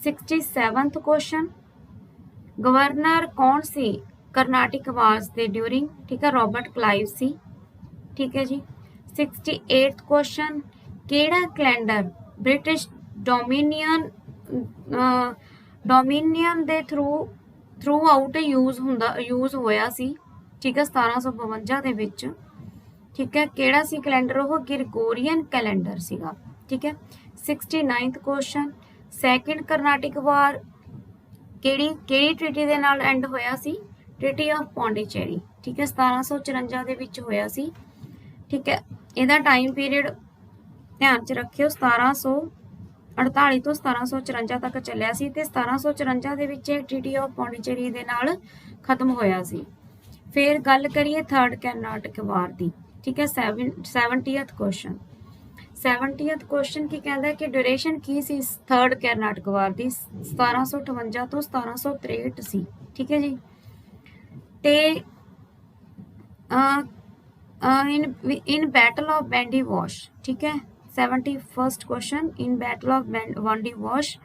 67th ਕੁਐਸਚਨ, ਗਵਰਨਰ ਕੌਣ ਸੀ ਕਰਨਾਟਿਕ ਵਾਰਸ ਦੇ ਡਿਊਰਿੰਗ? ਠੀਕ ਹੈ, ਰੋਬਰਟ ਕਲਾਈਵ ਸੀ। ਠੀਕ ਹੈ ਜੀ, 68th ਕੁਐਸਚਨ, ਕਿਹੜਾ ਕੈਲੰਡਰ ਬ੍ਰਿਟਿਸ਼ ਡੋਮੀਨੀਅਨ ਦੇ ਥਰੂ ਆਊਟ ਯੂਜ਼ ਹੋਇਆ ਸੀ? ਠੀਕ ਹੈ, 1752 ਦੇ ਵਿੱਚ। ठीक है ਕਿਹੜਾ ਸੀ ਕੈਲੰਡਰ ਉਹ ਗ੍ਰਿਗੋਰੀਅਨ ਕੈਲੰਡਰ ਸੀਗਾ ठीक है 69th क्वेश्चन ਸੈਕਿੰਡ ਕਰਨਾਟਿਕ ਵਾਰ ਕਿਹੜੀ ਟ੍ਰੀਟੀ ਦੇ ਨਾਲ ਐਂਡ ਹੋਇਆ ਸੀ ਟ੍ਰੀਟੀ ਆਫ ਪੌਂਡੀਚੇਰੀ ठीक है 1754 ਦੇ ਵਿੱਚ ਹੋਇਆ ਸੀ ठीक है ਇਹਦਾ ਟਾਈਮ ਪੀਰੀਅਡ ਧਿਆਨ ਚ ਰੱਖਿਓ 1748 ਤੋਂ 1754 ਤੱਕ ਚੱਲਿਆ ਸੀ ਤੇ 1754 ਦੇ ਵਿੱਚ ਇਹ ਟ੍ਰੀਟੀ ਆਫ ਪੌਂਡੀਚੇਰੀ ਦੇ ਨਾਲ ਖਤਮ ਹੋਇਆ ਸੀ ਫਿਰ ਗੱਲ ਕਰੀਏ ਥਰਡ ਕਰਨਾਟਕ ਵਾਰ ਦੀ ठीक है 70th क्वेश्चन 70th क्वेश्चन की कहता है कि ड्यूरेशन की सी थर्ड करनाटक वार दी 1758 तो 1763 सी ठीक है जी ते इन बैटल ऑफ बैंडी वॉश ठीक है 71st question in battle of bandy wash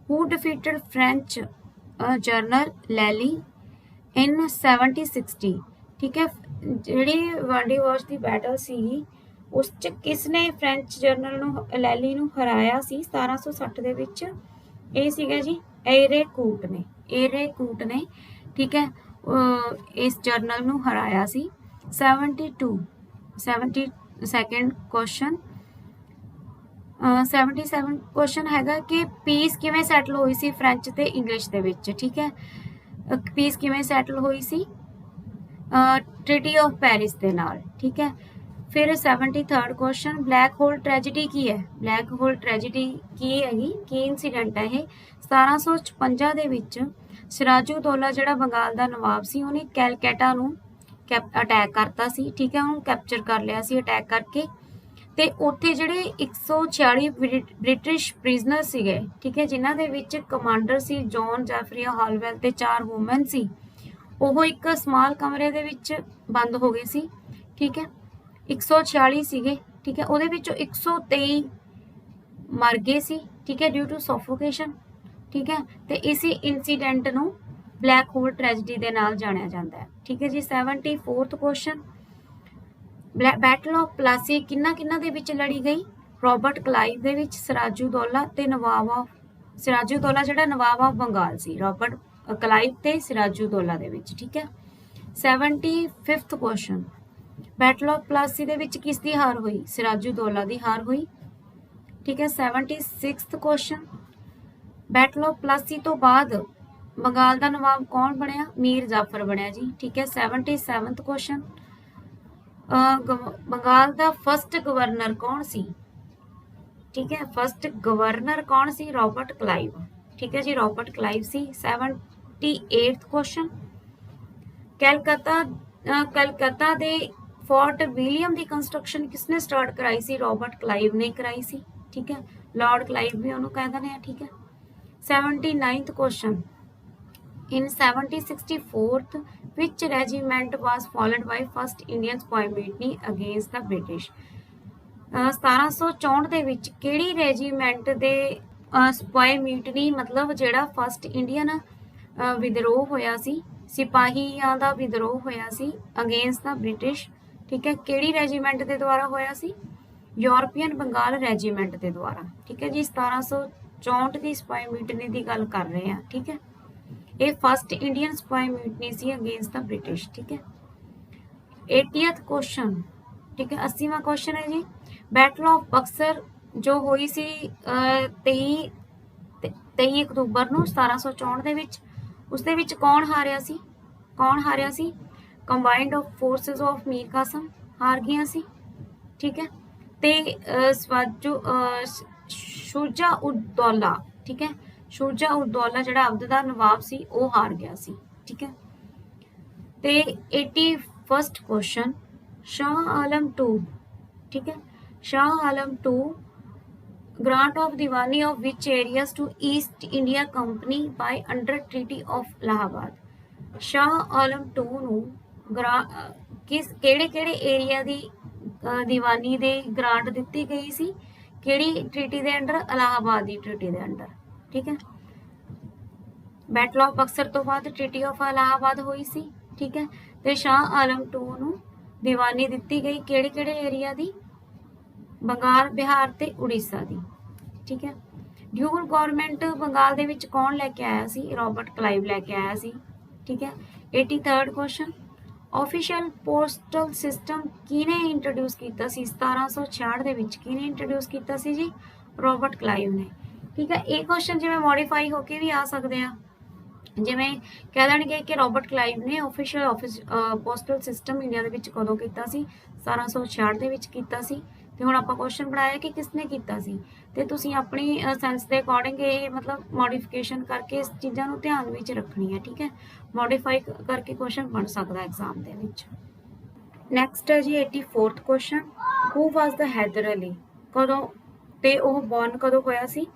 who defeated French general लैली इन 1760 ठीक है ਜਿਹੜੀ ਵਾਂਡੀ ਵਾਸ਼ ਦੀ ਬੈਟਲ ਸੀ ਉਸ ਚ ਕਿਸਨੇ ਫ੍ਰੈਂਚ ਜਨਰਲ ਨੂੰ ਲੈਲੀ ਨੂੰ ਹਰਾਇਆ ਸੀ 1760 ਦੇ ਵਿੱਚ ਇਹ ਸੀਗਾ ਜੀ ਏਰੇ ਕੂਟ ਨੇ ਠੀਕ ਹੈ ਇਸ ਜਰਨਲ ਨੂੰ ਹਰਾਇਆ ਸੀ 72nd ਕੁਐਸਚਨ 77 ਕੁਐਸਚਨ ਹੈਗਾ ਕਿ ਪੀਸ ਕਿਵੇਂ ਸੈਟਲ ਹੋਈ ਸੀ ਫ੍ਰੈਂਚ ਤੇ ਇੰਗਲਿਸ਼ ਦੇ ਵਿੱਚ ਠੀਕ ਹੈ ਪੀਸ ਕਿਵੇਂ ਸੈਟਲ ਹੋਈ ਸੀ ट्रीटी ऑफ पेरिस के नाल ठीक है फिर 73rd question black hole tragedy की है ब्लैक होल ट्रेजिडी की हैगी की इंसीडेंट है ये 1756 ਦੇ ਵਿੱਚ ਸਿਰਾਜੂਦੌਲਾ ਜਿਹੜਾ ਬੰਗਾਲ ਦਾ ਨਵਾਬ ਸੀ ਉਹਨੇ ਕੈਲਕਟਾ ਨੂੰ ਅਟੈਕ ਕਰਤਾ ਸੀ ਠੀਕ ਹੈ ਉਹਨੂੰ ਕੈਪਚਰ ਕਰ ਲਿਆ ਸੀ ਅਟੈਕ ਕਰਕੇ ਤੇ ਉੱਥੇ ਜਿਹੜੇ 146 ਬ੍ਰਿਟਿਸ਼ ਪ੍ਰਿਜ਼ਨਰ ਸੀਗੇ ਠੀਕ ਹੈ ਜਿਨ੍ਹਾਂ ਦੇ ਵਿੱਚ ਕਮਾਂਡਰ ਸੀ ਜੌਨ ਜੈਫਰੀਆ ਹਾਲਵੈਲ ਤੇ 4 ਵੂਮਨ ਸੀ ਉਹ ਇੱਕ ਸਮਾਲ ਕਮਰੇ ਦੇ ਵਿੱਚ ਬੰਦ ਹੋ ਗਏ ਸੀ ਠੀਕ ਹੈ 146 ਸੀਗੇ ਠੀਕ ਹੈ ਉਹਦੇ ਵਿੱਚੋਂ 123 ਮਰ ਗਏ ਸੀ ਠੀਕ ਹੈ ਡਿਊ ਟੂ ਸਫੋਕੇਸ਼ਨ ਠੀਕ ਹੈ ਤੇ ਇਸੇ ਇਨਸੀਡੈਂਟ ਨੂੰ ਬਲੈਕ ਹੋਲ ਟ੍ਰੈਜਡੀ ਦੇ ਨਾਲ ਜਾਣਿਆ ਜਾਂਦਾ ਹੈ ਠੀਕ ਹੈ ਜੀ 74th question battle of Palasi ਕਿੰਨਾ ਦੇ ਵਿੱਚ ਲੜੀ ਗਈ ਰੋਬਰਟ ਕਲਾਈਵ ਦੇ ਵਿੱਚ ਸਿਰਾਜੂਦੌਲਾ ਤੇ ਸਿਰਾਜੂਦੌਲਾ ਜਿਹੜਾ ਨਵਾਬ ਆਫ ਬੰਗਾਲ ਸੀ ਰੋਬਰਟ ਕਲਾਈਵ ਤੇ ਸਿਰਾਜੂਦੌਲਾ ਦੇ ਵਿੱਚ ਠੀਕ ਹੈ 75th question battle of Palasi ਦੇ ਵਿੱਚ ਕਿਸ ਦੀ ਹਾਰ ਹੋਈ ਸਿਰਾਜੂਦੌਲਾ ਦੀ ਹਾਰ ਹੋਈ ਠੀਕ ਹੈ 76th question battle of Palasi ਤੋਂ ਬਾਅਦ ਬੰਗਾਲ ਦਾ ਨਵਾਬ ਕੌਣ ਬਣਿਆ ਮੀਰ ਜਾਫਰ ਬਣਿਆ ਜੀ ਠੀਕ ਹੈ 77th ਕੁਐਸਚਨ ਬੰਗਾਲ ਦਾ ਫਸਟ ਗਵਰਨਰ ਕੌਣ ਸੀ ਠੀਕ ਹੈ ਫਸਟ ਗਵਰਨਰ ਕੌਣ ਸੀ ਰੋਬਰਟ ਕਲਾਈਵ ठीक है जी रॉबर्ट क्लाइव सी 78th क्वेश्चन कलकत्ता दे फोर्ट विलियम दी कंस्ट्रक्शन किसने स्टार्ट कराई सी रॉबर्ट क्लाइव ने कराई सी ठीक है लॉर्ड क्लाइव भी उन्होंने कह देने ठीक है 79th question in 1764 which regiment was followed by first Indian spy mutiny against the British 1764 ਦੇ ਵਿੱਚ ਕਿਹੜੀ ਰੈਜੀਮੈਂਟ ਦੇ ਸਪਾਈ ਮਿਊਟਨੀ मतलब ਜਿਹੜਾ ਫਸਟ ਇੰਡੀਅਨ ਵਿਦਰੋਹ ਹੋਇਆ ਸੀ ਸਿਪਾਹੀਆਂ ਦਾ ਵਿਦਰੋਹ ਹੋਇਆ ਸੀ ਅਗੇਂਸਟ ਦਾ ਬ੍ਰਿਟਿਸ਼ ਠੀਕ ਹੈ ਕਿਹੜੀ ਰੈਜੀਮੈਂਟ ਦੇ ਦੁਆਰਾ ਹੋਇਆ ਸੀ ਯੂਰਪੀਅਨ ਬੰਗਾਲ ਰੈਜੀਮੈਂਟ ਦੇ ਦੁਆਰਾ ਠੀਕ ਹੈ ਜੀ 1764 ਦੀ ਸਪਾਈ ਮਿਊਟਨੀ ਦੀ ਗੱਲ ਕਰ ਰਹੇ ਹਾਂ ਠੀਕ ਹੈ ਇਹ ਫਸਟ ਇੰਡੀਅਨ ਸਪਾਈ ਮਿਊਟਨੀ ਸੀ ਅਗੇਂਸਟ ਦਾ ਬ੍ਰਿਟਿਸ਼ ਠੀਕ ਹੈ 80th क्वेश्चन ठीक है 80वां क्वेश्चन है जी बैटल ऑफ बक्सर जो हुई सी 23 ਅਕਤੂਬਰ ਨੂੰ 1764 ਦੇ ਵਿੱਚ ਉਸ ਦੇ ਵਿੱਚ ਕੌਣ ਹਾਰਿਆ ਸੀ combined of forces of Mir Qasim ਹਾਰ ਗਈਆਂ ਸੀ ਠੀਕ ਹੈ ਤੇ ਸ਼ੁਜਾ ਉਦ ਦੌਲਾ ਠੀਕ ਹੈ ਸ਼ੁਜਾ ਉਦ ਦੌਲਾ ਜਿਹੜਾ ਅਵਧ ਦਾ ਨਵਾਬ ਸੀ ਉਹ ਹਾਰ ਗਿਆ ਸੀ ਠੀਕ ਹੈ ਤੇ 81st question Shah Alam II ठीक है Shah Alam II grant of diwani of which areas to East India Company by under Treaty of Allahabad Shah Alam II ਨੂੰ ਕਿਹੜੇ ਏਰੀਆ ਦੀ ਦੀਵਾਨੀ ਦੇ ਗ੍ਰਾਂਟ ਦਿੱਤੀ ਗਈ ਸੀ ਕਿਹੜੀ ਟ੍ਰੀਟੀ ਦੇ ਅੰਡਰ ਇਲਾਹਾਬਾਦ ਦੀ ਟ੍ਰੀਟੀ ਦੇ ਅੰਡਰ ਠੀਕ ਹੈ ਬੈਟਲ ਆਫ ਬਕਸਰ ਤੋਂ ਬਾਅਦ ਟ੍ਰੀਟੀ ਆਫ ਇਲਾਹਾਬਾਦ ਹੋਈ ਸੀ ਠੀਕ ਹੈ ਤੇ ਸ਼ਾਹ ਆਲਮ II ਨੂੰ ਦੀਵਾਨੀ ਦਿੱਤੀ ਗਈ ਕਿਹੜੇ ਏਰੀਆ ਦੀ ਬੰਗਾਲ ਬਿਹਾਰ ਤੇ ਉੜੀਸਾ ਦੀ ਠੀਕ ਹੈ ਡਿਊਲ ਗਵਰਨਮੈਂਟ ਬੰਗਾਲ ਦੇ ਵਿੱਚ ਕੌਣ ਲੈ ਕੇ ਆਇਆ ਸੀ ਰੋਬਰਟ ਕਲਾਈਵ ਲੈ ਕੇ ਆਇਆ ਸੀ ਠੀਕ ਹੈ 83rd question official postal system किने इंट्रोड्यूस किया सी 1766 ਦੇ ਵਿੱਚ ਕਿਨੇ ਇੰਟਰੋਡਿਊਸ ਕੀਤਾ ਸੀ ਜੀ ਰੋਬਰਟ ਕਲਾਈਵ ਨੇ ਠੀਕ ਹੈ ਇਹ ਕੁਐਸਚਨ ਜਿਵੇਂ ਮੋਡੀਫਾਈ ਹੋ ਕੇ ਵੀ ਆ ਸਕਦੇ ਆ ਜਿਵੇਂ ਕਹਿ ਦੇਣਗੇ ਕਿ ਰੋਬਰਟ ਕਲਾਈਵ ਨੇ ਆਫਿਸ਼ੀਅਲ ਪੋਸਟਲ ਸਿਸਟਮ ਇੰਡੀਆ ਦੇ ਵਿੱਚ ਕਦੋਂ ਕੀਤਾ ਸੀ 1766 ਦੇ ਵਿੱਚ ਕੀਤਾ ਸੀ ਤੇ ਹੁਣ ਆਪਾਂ ਕੁਐਸਚਨ ਬਣਾਇਆ ਕਿ ਕਿਸਨੇ ਕੀਤਾ ਸੀ ਤੇ ਤੁਸੀਂ ਆਪਣੀ ਸੈਂਸ ਦੇ ਅਕੋਰਡਿੰਗ ਇਹ ਮਤਲਬ ਮੋਡੀਫਿਕੇਸ਼ਨ ਕਰਕੇ ਇਸ ਚੀਜ਼ਾਂ ਨੂੰ ਧਿਆਨ ਵਿੱਚ ਰੱਖਣੀ ਹੈ ਠੀਕ ਹੈ ਮੋਡੀਫਾਈ ਕਰਕੇ ਕੁਐਸਚਨ ਬਣ ਸਕਦਾ ਐਗਜ਼ਾਮ ਦੇ ਵਿੱਚ ਨੈਕਸਟ ਹੈ ਜੀ 84th ਕੁਐਸਚਨ ਹੂ ਵਾਸ ਦ ਹੈਦਰ ਅਲੀ ਕਦੋਂ ਤੇ ਉਹ ਬੌਰਨ ਕਦੋਂ ਹੋਇਆ ਸੀ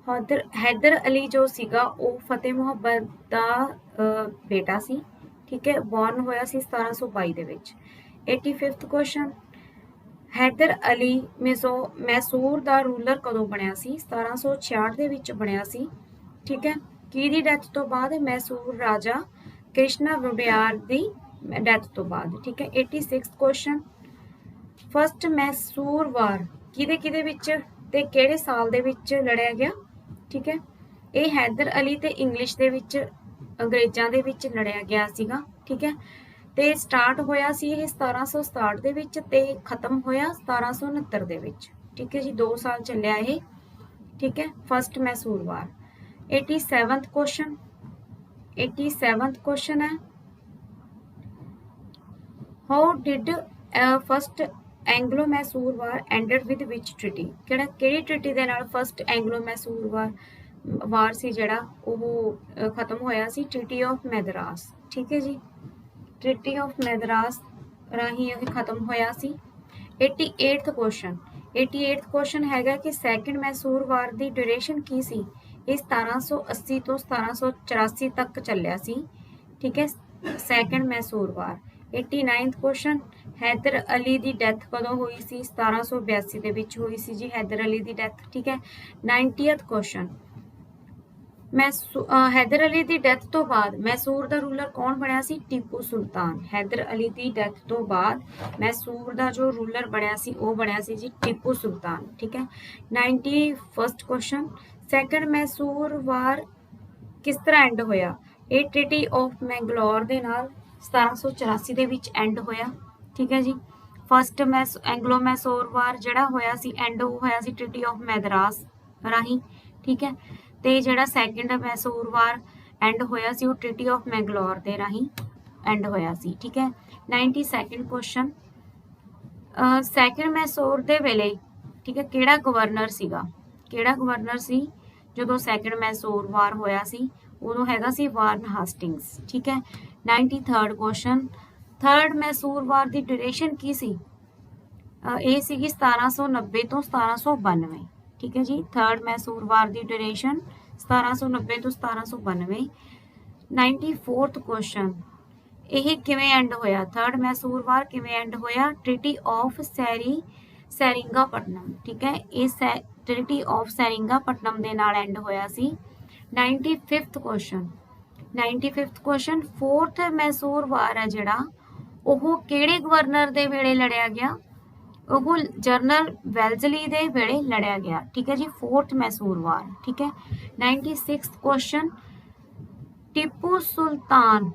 हैदर अली जो सीगा वो फतेह मुहब्बत ਦਾ ਬੇਟਾ ਸੀ ਠੀਕ ਹੈ ਬੌਰਨ ਹੋਇਆ ਸੀ 1722 ਦੇ ਵਿੱਚ 85th ਕੁਐਸਚਨ हैदर अली ਮੈਸੂਰ ਦਾ ਰੂਲਰ ਕਦੋਂ ਬਣਿਆ ਸੀ 1766 ਦੇ ਵਿੱਚ ਬਣਿਆ ਸੀ ਠੀਕ ਹੈ ਕਿਹਦੀ ਡੈਥ ਤੋਂ ਬਾਅਦ ਮੈਸੂਰ ਰਾਜਾ ਕ੍ਰਿਸ਼ਨਾ ਵਡਿਆਰ ਦੀ ਡੈਥ ਤੋਂ ਬਾਅਦ ਠੀਕ ਹੈ 86th ਕੁਐਸਚਨ ਫਸਟ ਮੈਸੂਰ ਵਾਰ ਕਿਹਦੇ ਵਿੱਚ ਤੇ ਕਿਹੜੇ ਸਾਲ ਦੇ ਵਿੱਚ ਲੜਿਆ ਗਿਆ ਠੀਕ ਹੈ ਇਹ ਹੈਦਰ ਅਲੀ ਤੇ ਇੰਗਲਿਸ਼ ਦੇ ਵਿੱਚ ਅੰਗਰੇਜ਼ਾਂ ਦੇ ਵਿੱਚ ਲੜਿਆ ਗਿਆ ਸੀਗਾ ਠੀਕ ਹੈ ਤੇ ਸਟਾਰਟ ਹੋਇਆ ਸੀ ਇਹ 1767 ਦੇ ਵਿੱਚ ਤੇ ਖਤਮ ਹੋਇਆ 1769 ਦੇ ਵਿੱਚ ਠੀਕ ਹੈ ਜੀ 2 ਸਾਲ ਚੱਲਿਆ ਇਹ ਠੀਕ ਹੈ first Mysore war 87th question ਹੈ how did first Anglo Mysore war ended with which treaty ਕਿਹੜੀ ਟ੍ਰੀਟੀ ਦੇ ਨਾਲ ਫਸਟ ਐਂਗਲੋ ਮੈਸੂਰ ਵਾਰ ਸੀ ਜਿਹੜਾ ਉਹ ਖਤਮ ਹੋਇਆ ਸੀ ਟ੍ਰੀਟੀ ਆਫ ਮੈਦਰਾਸ ਠੀਕ ਹੈ ਜੀ ਟ੍ਰੀਟੀ ਆਫ ਮੈਦਰਾਸ ਰਾਹੀਂ ਇਹ ਖਤਮ ਹੋਇਆ ਸੀ 88th ਕੁਐਸਚਨ ਹੈਗਾ ਕਿ ਸੈਕੰਡ ਮੈਸੂਰ ਵਾਰ ਦੀ ਡਿਊਰੇਸ਼ਨ ਕੀ ਸੀ ਇਹ 1780 ਤੋਂ 1784 ਤੱਕ ਚੱਲਿਆ ਸੀ ਠੀਕ ਹੈ ਸੈਕੰਡ ਮੈਸੂਰ ਵਾਰ 89th ਕੁਐਸਚਨ हैदर अली ਦੀ ਡੈਥ ਕਦੋਂ ਹੋਈ ਸੀ 1782 ਦੇ ਵਿੱਚ ਹੋਈ ਸੀ ਜੀ हैदर अली ਦੀ ਡੈਥ ਠੀਕ ਹੈ 90th ਕੁਐਸਚਨ हैदर अली ਦੀ ਡੈਥ ਤੋਂ ਬਾਅਦ ਮੈਸੂਰ ਦਾ ਰੂਲਰ ਕੌਣ ਬਣਿਆ ਸੀ ਟੀਪੂ ਸੁਲਤਾਨ हैदर अली ਦੀ ਡੈਥ ਤੋਂ ਬਾਅਦ ਮੈਸੂਰ ਦਾ ਜੋ ਰੂਲਰ ਬਣਿਆ ਸੀ ਉਹ ਬਣਿਆ ਸੀ ਜੀ ਟੀਪੂ ਸੁਲਤਾਨ ਠੀਕ ਹੈ 91st ਕੁਐਸਚਨ ਸੈਕੰਡ ਮੈਸੂਰ ਵਾਰ ਕਿਸ ਤਰ੍ਹਾਂ ਐਂਡ ਹੋਇਆ ਇਹ ਟ੍ਰੀਟੀ ਆਫ ਮੈਂਗਲੋਰ ਦੇ ਨਾਲ 1784 ਦੇ ਵਿੱਚ ਐਂਡ ਹੋਇਆ ਠੀਕ ਹੈ ਜੀ ਫਸਟ ਐਂਗਲੋ ਮੈਸੂਰ ਵਾਰ ਜਿਹੜਾ ਹੋਇਆ ਸੀ ਐਂਡ ਹੋਇਆ ਸੀ ਟ੍ਰੀਟੀ ਆਫ ਮੈਦਰਾਸ ਰਾਹੀਂ ਠੀਕ ਹੈ ਤੇ ਜਿਹੜਾ ਸੈਕੰਡ ਮੈਸੂਰ ਵਾਰ ਐਂਡ ਹੋਇਆ ਸੀ ਉਹ ਟ੍ਰੀਟੀ ਆਫ ਮੈਂਗਲੋਰ ਦੇ ਰਾਹੀਂ ਐਂਡ ਹੋਇਆ ਸੀ ਠੀਕ ਹੈ 92nd ਕੁਐਸਚਨ ਸੈਕੰਡ ਮੈਸੂਰ ਦੇ ਵੇਲੇ ਠੀਕ ਹੈ ਕਿਹੜਾ ਗਵਰਨਰ ਸੀ ਜਦੋਂ ਸੈਕੰਡ ਮੈਸੂਰ ਵਾਰ ਹੋਇਆ ਸੀ ਉਦੋਂ ਹੈਗਾ ਸੀ ਵਾਰਨ ਹਾਸਟਿੰਗਸ ਠੀਕ ਹੈ 93rd ਕੁਐਸਚਨ ਥਰਡ ਮੈਸੂਰ ਵਾਰ ਦੀ ਡਿਊਰੇਸ਼ਨ ਕੀ ਸੀ ਇਹ ਸੀਗੀ 1790 ਤੋਂ 1792 ਠੀਕ ਹੈ ਜੀ ਥਰਡ ਮੈਸੂਰ ਵਾਰ ਦੀ ਡਿਊਰੇਸ਼ਨ 1790 ਤੋਂ 1792 94th ਕੁਐਸਚਨ ਇਹ ਕਿਵੇਂ ਐਂਡ ਹੋਇਆ ਥਰਡ ਮੈਸੂਰ ਵਾਰ ਕਿਵੇਂ ਐਂਡ ਹੋਇਆ ਟ੍ਰੀਟੀ ਆਫ ਸੈਰਿੰਗਾਪਟਨਮ ਠੀਕ ਹੈ ਇਹ ਟ੍ਰੀਟੀ ਆਫ ਸੈਰਿੰਗਾਪਟਨਮ ਦੇ ਨਾਲ ਐਂਡ ਹੋਇਆ ਸੀ 95th ਕੁਐਸਚਨ ਫੋਰਥ ਮੈਸੂਰ ਵਾਰ ਹੈ ਜਿਹੜਾ ਉਹ ਕਿਹੜੇ ਗਵਰਨਰ ਦੇ ਵੇਲੇ ਲੜਿਆ ਗਿਆ ਉਹ ਜਨਰਲ ਵੈਲਜ਼ਲੀ ਦੇ ਵੇਲੇ ਲੜਿਆ ਗਿਆ ਠੀਕ ਹੈ ਜੀ ਫੋਰਥ ਮੈਸੂਰ ਵਾਰ ਠੀਕ ਹੈ 96th question Tipu Sultan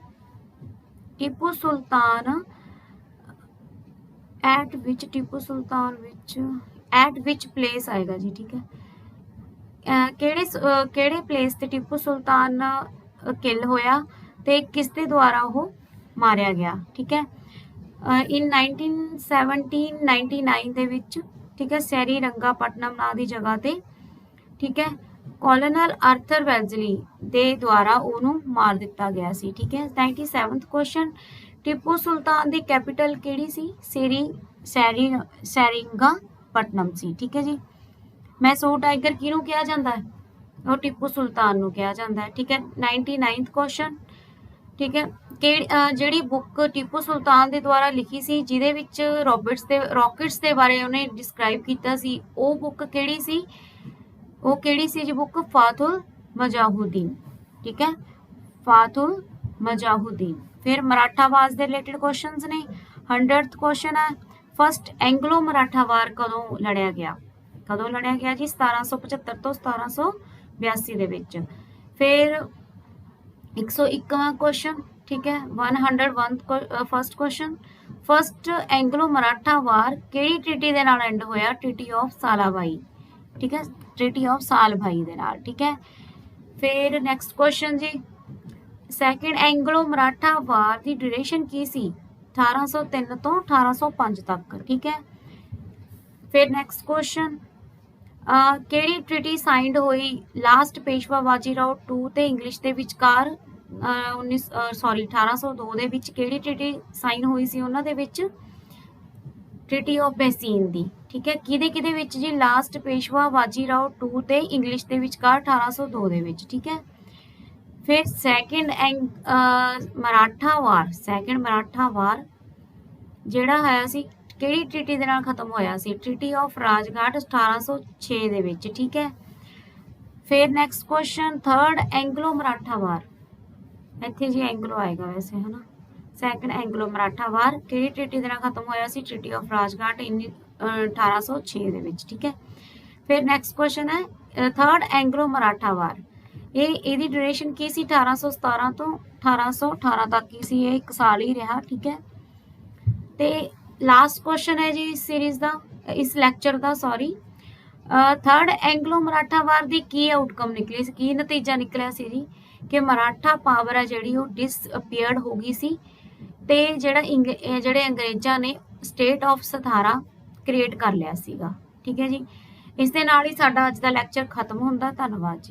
at which place ਆਏਗਾ ਜੀ ਠੀਕ ਹੈ ਕਿਹੜੇ ਪਲੇਸ ਤੇ ਟੀਪੂ ਸੁਲਤਾਨ ਕਿਲ ਹੋਇਆ ਤੇ ਕਿਸ ਦੇ ਦੁਆਰਾ ਉਹ ਮਾਰਿਆ ਗਿਆ ਠੀਕ ਹੈ ਇਨ 1799 ਦੇ ਵਿੱਚ ਠੀਕ ਹੈ ਸੈਰੀ ਰੰਗਾਪਟਨਮ ਨਾਂ ਦੀ ਜਗ੍ਹਾ ਤੇ ਠੀਕ ਹੈ ਕੋਲੋਨਲ ਆਰਥਰ ਵੈਲਜ਼ਲੀ ਦੇ ਦੁਆਰਾ ਉਹਨੂੰ ਮਾਰ ਦਿੱਤਾ ਗਿਆ ਸੀ ਠੀਕ ਹੈ 97th ਕੁਐਸਚਨ ਟੀਪੂ ਸੁਲਤਾਨ ਦੀ ਕੈਪੀਟਲ ਕਿਹੜੀ ਸੀ ਸੈਰਿੰਗਾਪਟਨਮ ਸੀ ਠੀਕ ਹੈ ਜੀ ਮੈਸੂਰ ਟਾਈਗਰ ਕਿਹਨੂੰ ਕਿਹਾ ਜਾਂਦਾ ਹੈ ਉਹ ਟੀਪੂ ਸੁਲਤਾਨ ਨੂੰ ਕਿਹਾ ਜਾਂਦਾ ਹੈ ਠੀਕ ਹੈ 99th ਕੁਐਸਚਨ ਠੀਕ ਹੈ ਜਿਹੜੀ ਬੁੱਕ ਟੀਪੂ ਸੁਲਤਾਨ ਦੇ ਦੁਆਰਾ ਲਿਖੀ ਸੀ ਜਿਹਦੇ ਵਿੱਚ ਰੌਕਟਸ ਦੇ ਬਾਰੇ ਉਹਨੇ ਡਿਸਕ੍ਰਾਈਬ ਕੀਤਾ ਸੀ ਉਹ ਬੁੱਕ ਕਿਹੜੀ ਸੀ ਜੀ ਬੁੱਕ ਫਾਤੁਲ ਮਜਾਹੁਦੀਨ ਠੀਕ ਹੈ ਫਾਤੁਲ ਮਜਾਹੁਦੀਨ ਫਿਰ ਮਰਾਠਾਵਾਦ ਦੇ ਰਿਲੇਟਡ ਕੁਐਸਚਨਸ ਨੇ 100th ਕੁਐਸਚਨ ਹੈ ਫਸਟ ਐਂਗਲੋ ਮਰਾਠਾ ਵਾਰ ਕਦੋਂ ਲੜਿਆ ਗਿਆ ਜੀ 1775 ਤੋਂ 1782 ਦੇ ਵਿੱਚ ਫਿਰ 101ਵਾਂ ਕੁਐਸਚਨ ठीक है। 101 first question, first Anglo Maratha war ਕਿਹੜੀ ਟ੍ਰੀਟੀ ਦੇ ਨਾਲ ਐਂਡ ਹੋਇਆ? ਟ੍ਰੀਟੀ ਆਫ ਸਾਲਾਬਾਈ, ठीक है, ट्रीटी ऑफ साल भाई दे नाल, ठीक है। फिर नैक्सट क्वेश्चन जी, सैकेंड एंग्लो मराठा वार की ड्यूरेशन की सी? 1803 तो 1805 तक, ठीक है। फिर नैक्सट क्वेश्चन, ਕਿਹੜੀ ट्रीटी साइंड हुई लास्ट पेशवा बाजीराव टू ते इंग्लिश के विचकार 1802 ਦੇ ਵਿੱਚ ਕਿਹੜੀ ट्रीटी साइन हुई सी ਉਹਨਾਂ ਦੇ ਵਿੱਚ? ट्रीटी ऑफ बेसीन दी, ठीक है। किहदे विच जी? लास्ट पेशवा बाजीराव टू ते इंग्लिश के विचकार 1802 ਦੇ ਵਿੱਚ, ठीक है। फिर सैकेंड मराठा वार ਜਿਹੜਾ ਹੋਇਆ ਸੀ ਕਿਹੜੀ ट्रीटी ਦੇ ਨਾਲ ਖਤਮ ਹੋਇਆ ਸੀ? ट्रीटी ऑफ राजघाट 1806 ਦੇ ਵਿੱਚ, ठीक है। फिर next question, third Anglo Maratha war, ਇੱਥੇ ਜੀ एंग्लो आएगा वैसे, है ना। सैकेंड एंग्लो मराठा वार ਕਿਹੜੀ ट्रीटी ਦੇ ਨਾਲ ਖਤਮ ਹੋਇਆ ਸੀ? ट्रीटी ऑफ राजघाट 1806 ਦੇ ਵਿੱਚ, ठीक है। फिर नैक्सट क्वेश्चन है थर्ड एंग्लो मराठा वार, ਇਹਦੀ ਡਿਊਰੇਸ਼ਨ ਕੀ ਸੀ? 1817 ਤੋਂ 1818 ਤੱਕ ਹੀ ਸੀ, ਇਹ 1 ਸਾਲ ਹੀ ਰਿਹਾ, ठीक है। ਤੇ ਲਾਸਟ ਕੁਐਸਚਨ ਹੈ ਜੀ ਇਸ ਸੀਰੀਜ਼ ਦਾ, ਇਸ ਲੈਕਚਰ ਦਾ, ਸੌਰੀ। ਥਰਡ ਐਂਗਲੋ ਮਰਾਠਾ ਵਾਰ ਦੀ ਕੀ ਆਊਟਕਮ ਨਿਕਲੀ ਸੀ, ਕੀ ਨਤੀਜਾ ਨਿਕਲਿਆ ਸੀ ਜੀ? ਕਿ ਮਰਾਠਾ ਪਾਵਰ ਹੈ ਜਿਹੜੀ ਉਹ ਡਿਸਅਪੀਅਰਡ ਹੋ ਗਈ ਸੀ ਤੇ ਜਿਹੜੇ ਅੰਗਰੇਜ਼ਾਂ ਨੇ ਸਟੇਟ ਆਫ ਸਥਾਰਾ ਕ੍ਰੀਏਟ ਕਰ ਲਿਆ ਸੀਗਾ, ਠੀਕ ਹੈ ਜੀ। ਇਸ ਦੇ ਨਾਲ ਹੀ ਸਾਡਾ ਅੱਜ ਦਾ ਲੈਕਚਰ ਖਤਮ ਹੁੰਦਾ। ਧੰਨਵਾਦ ਜੀ।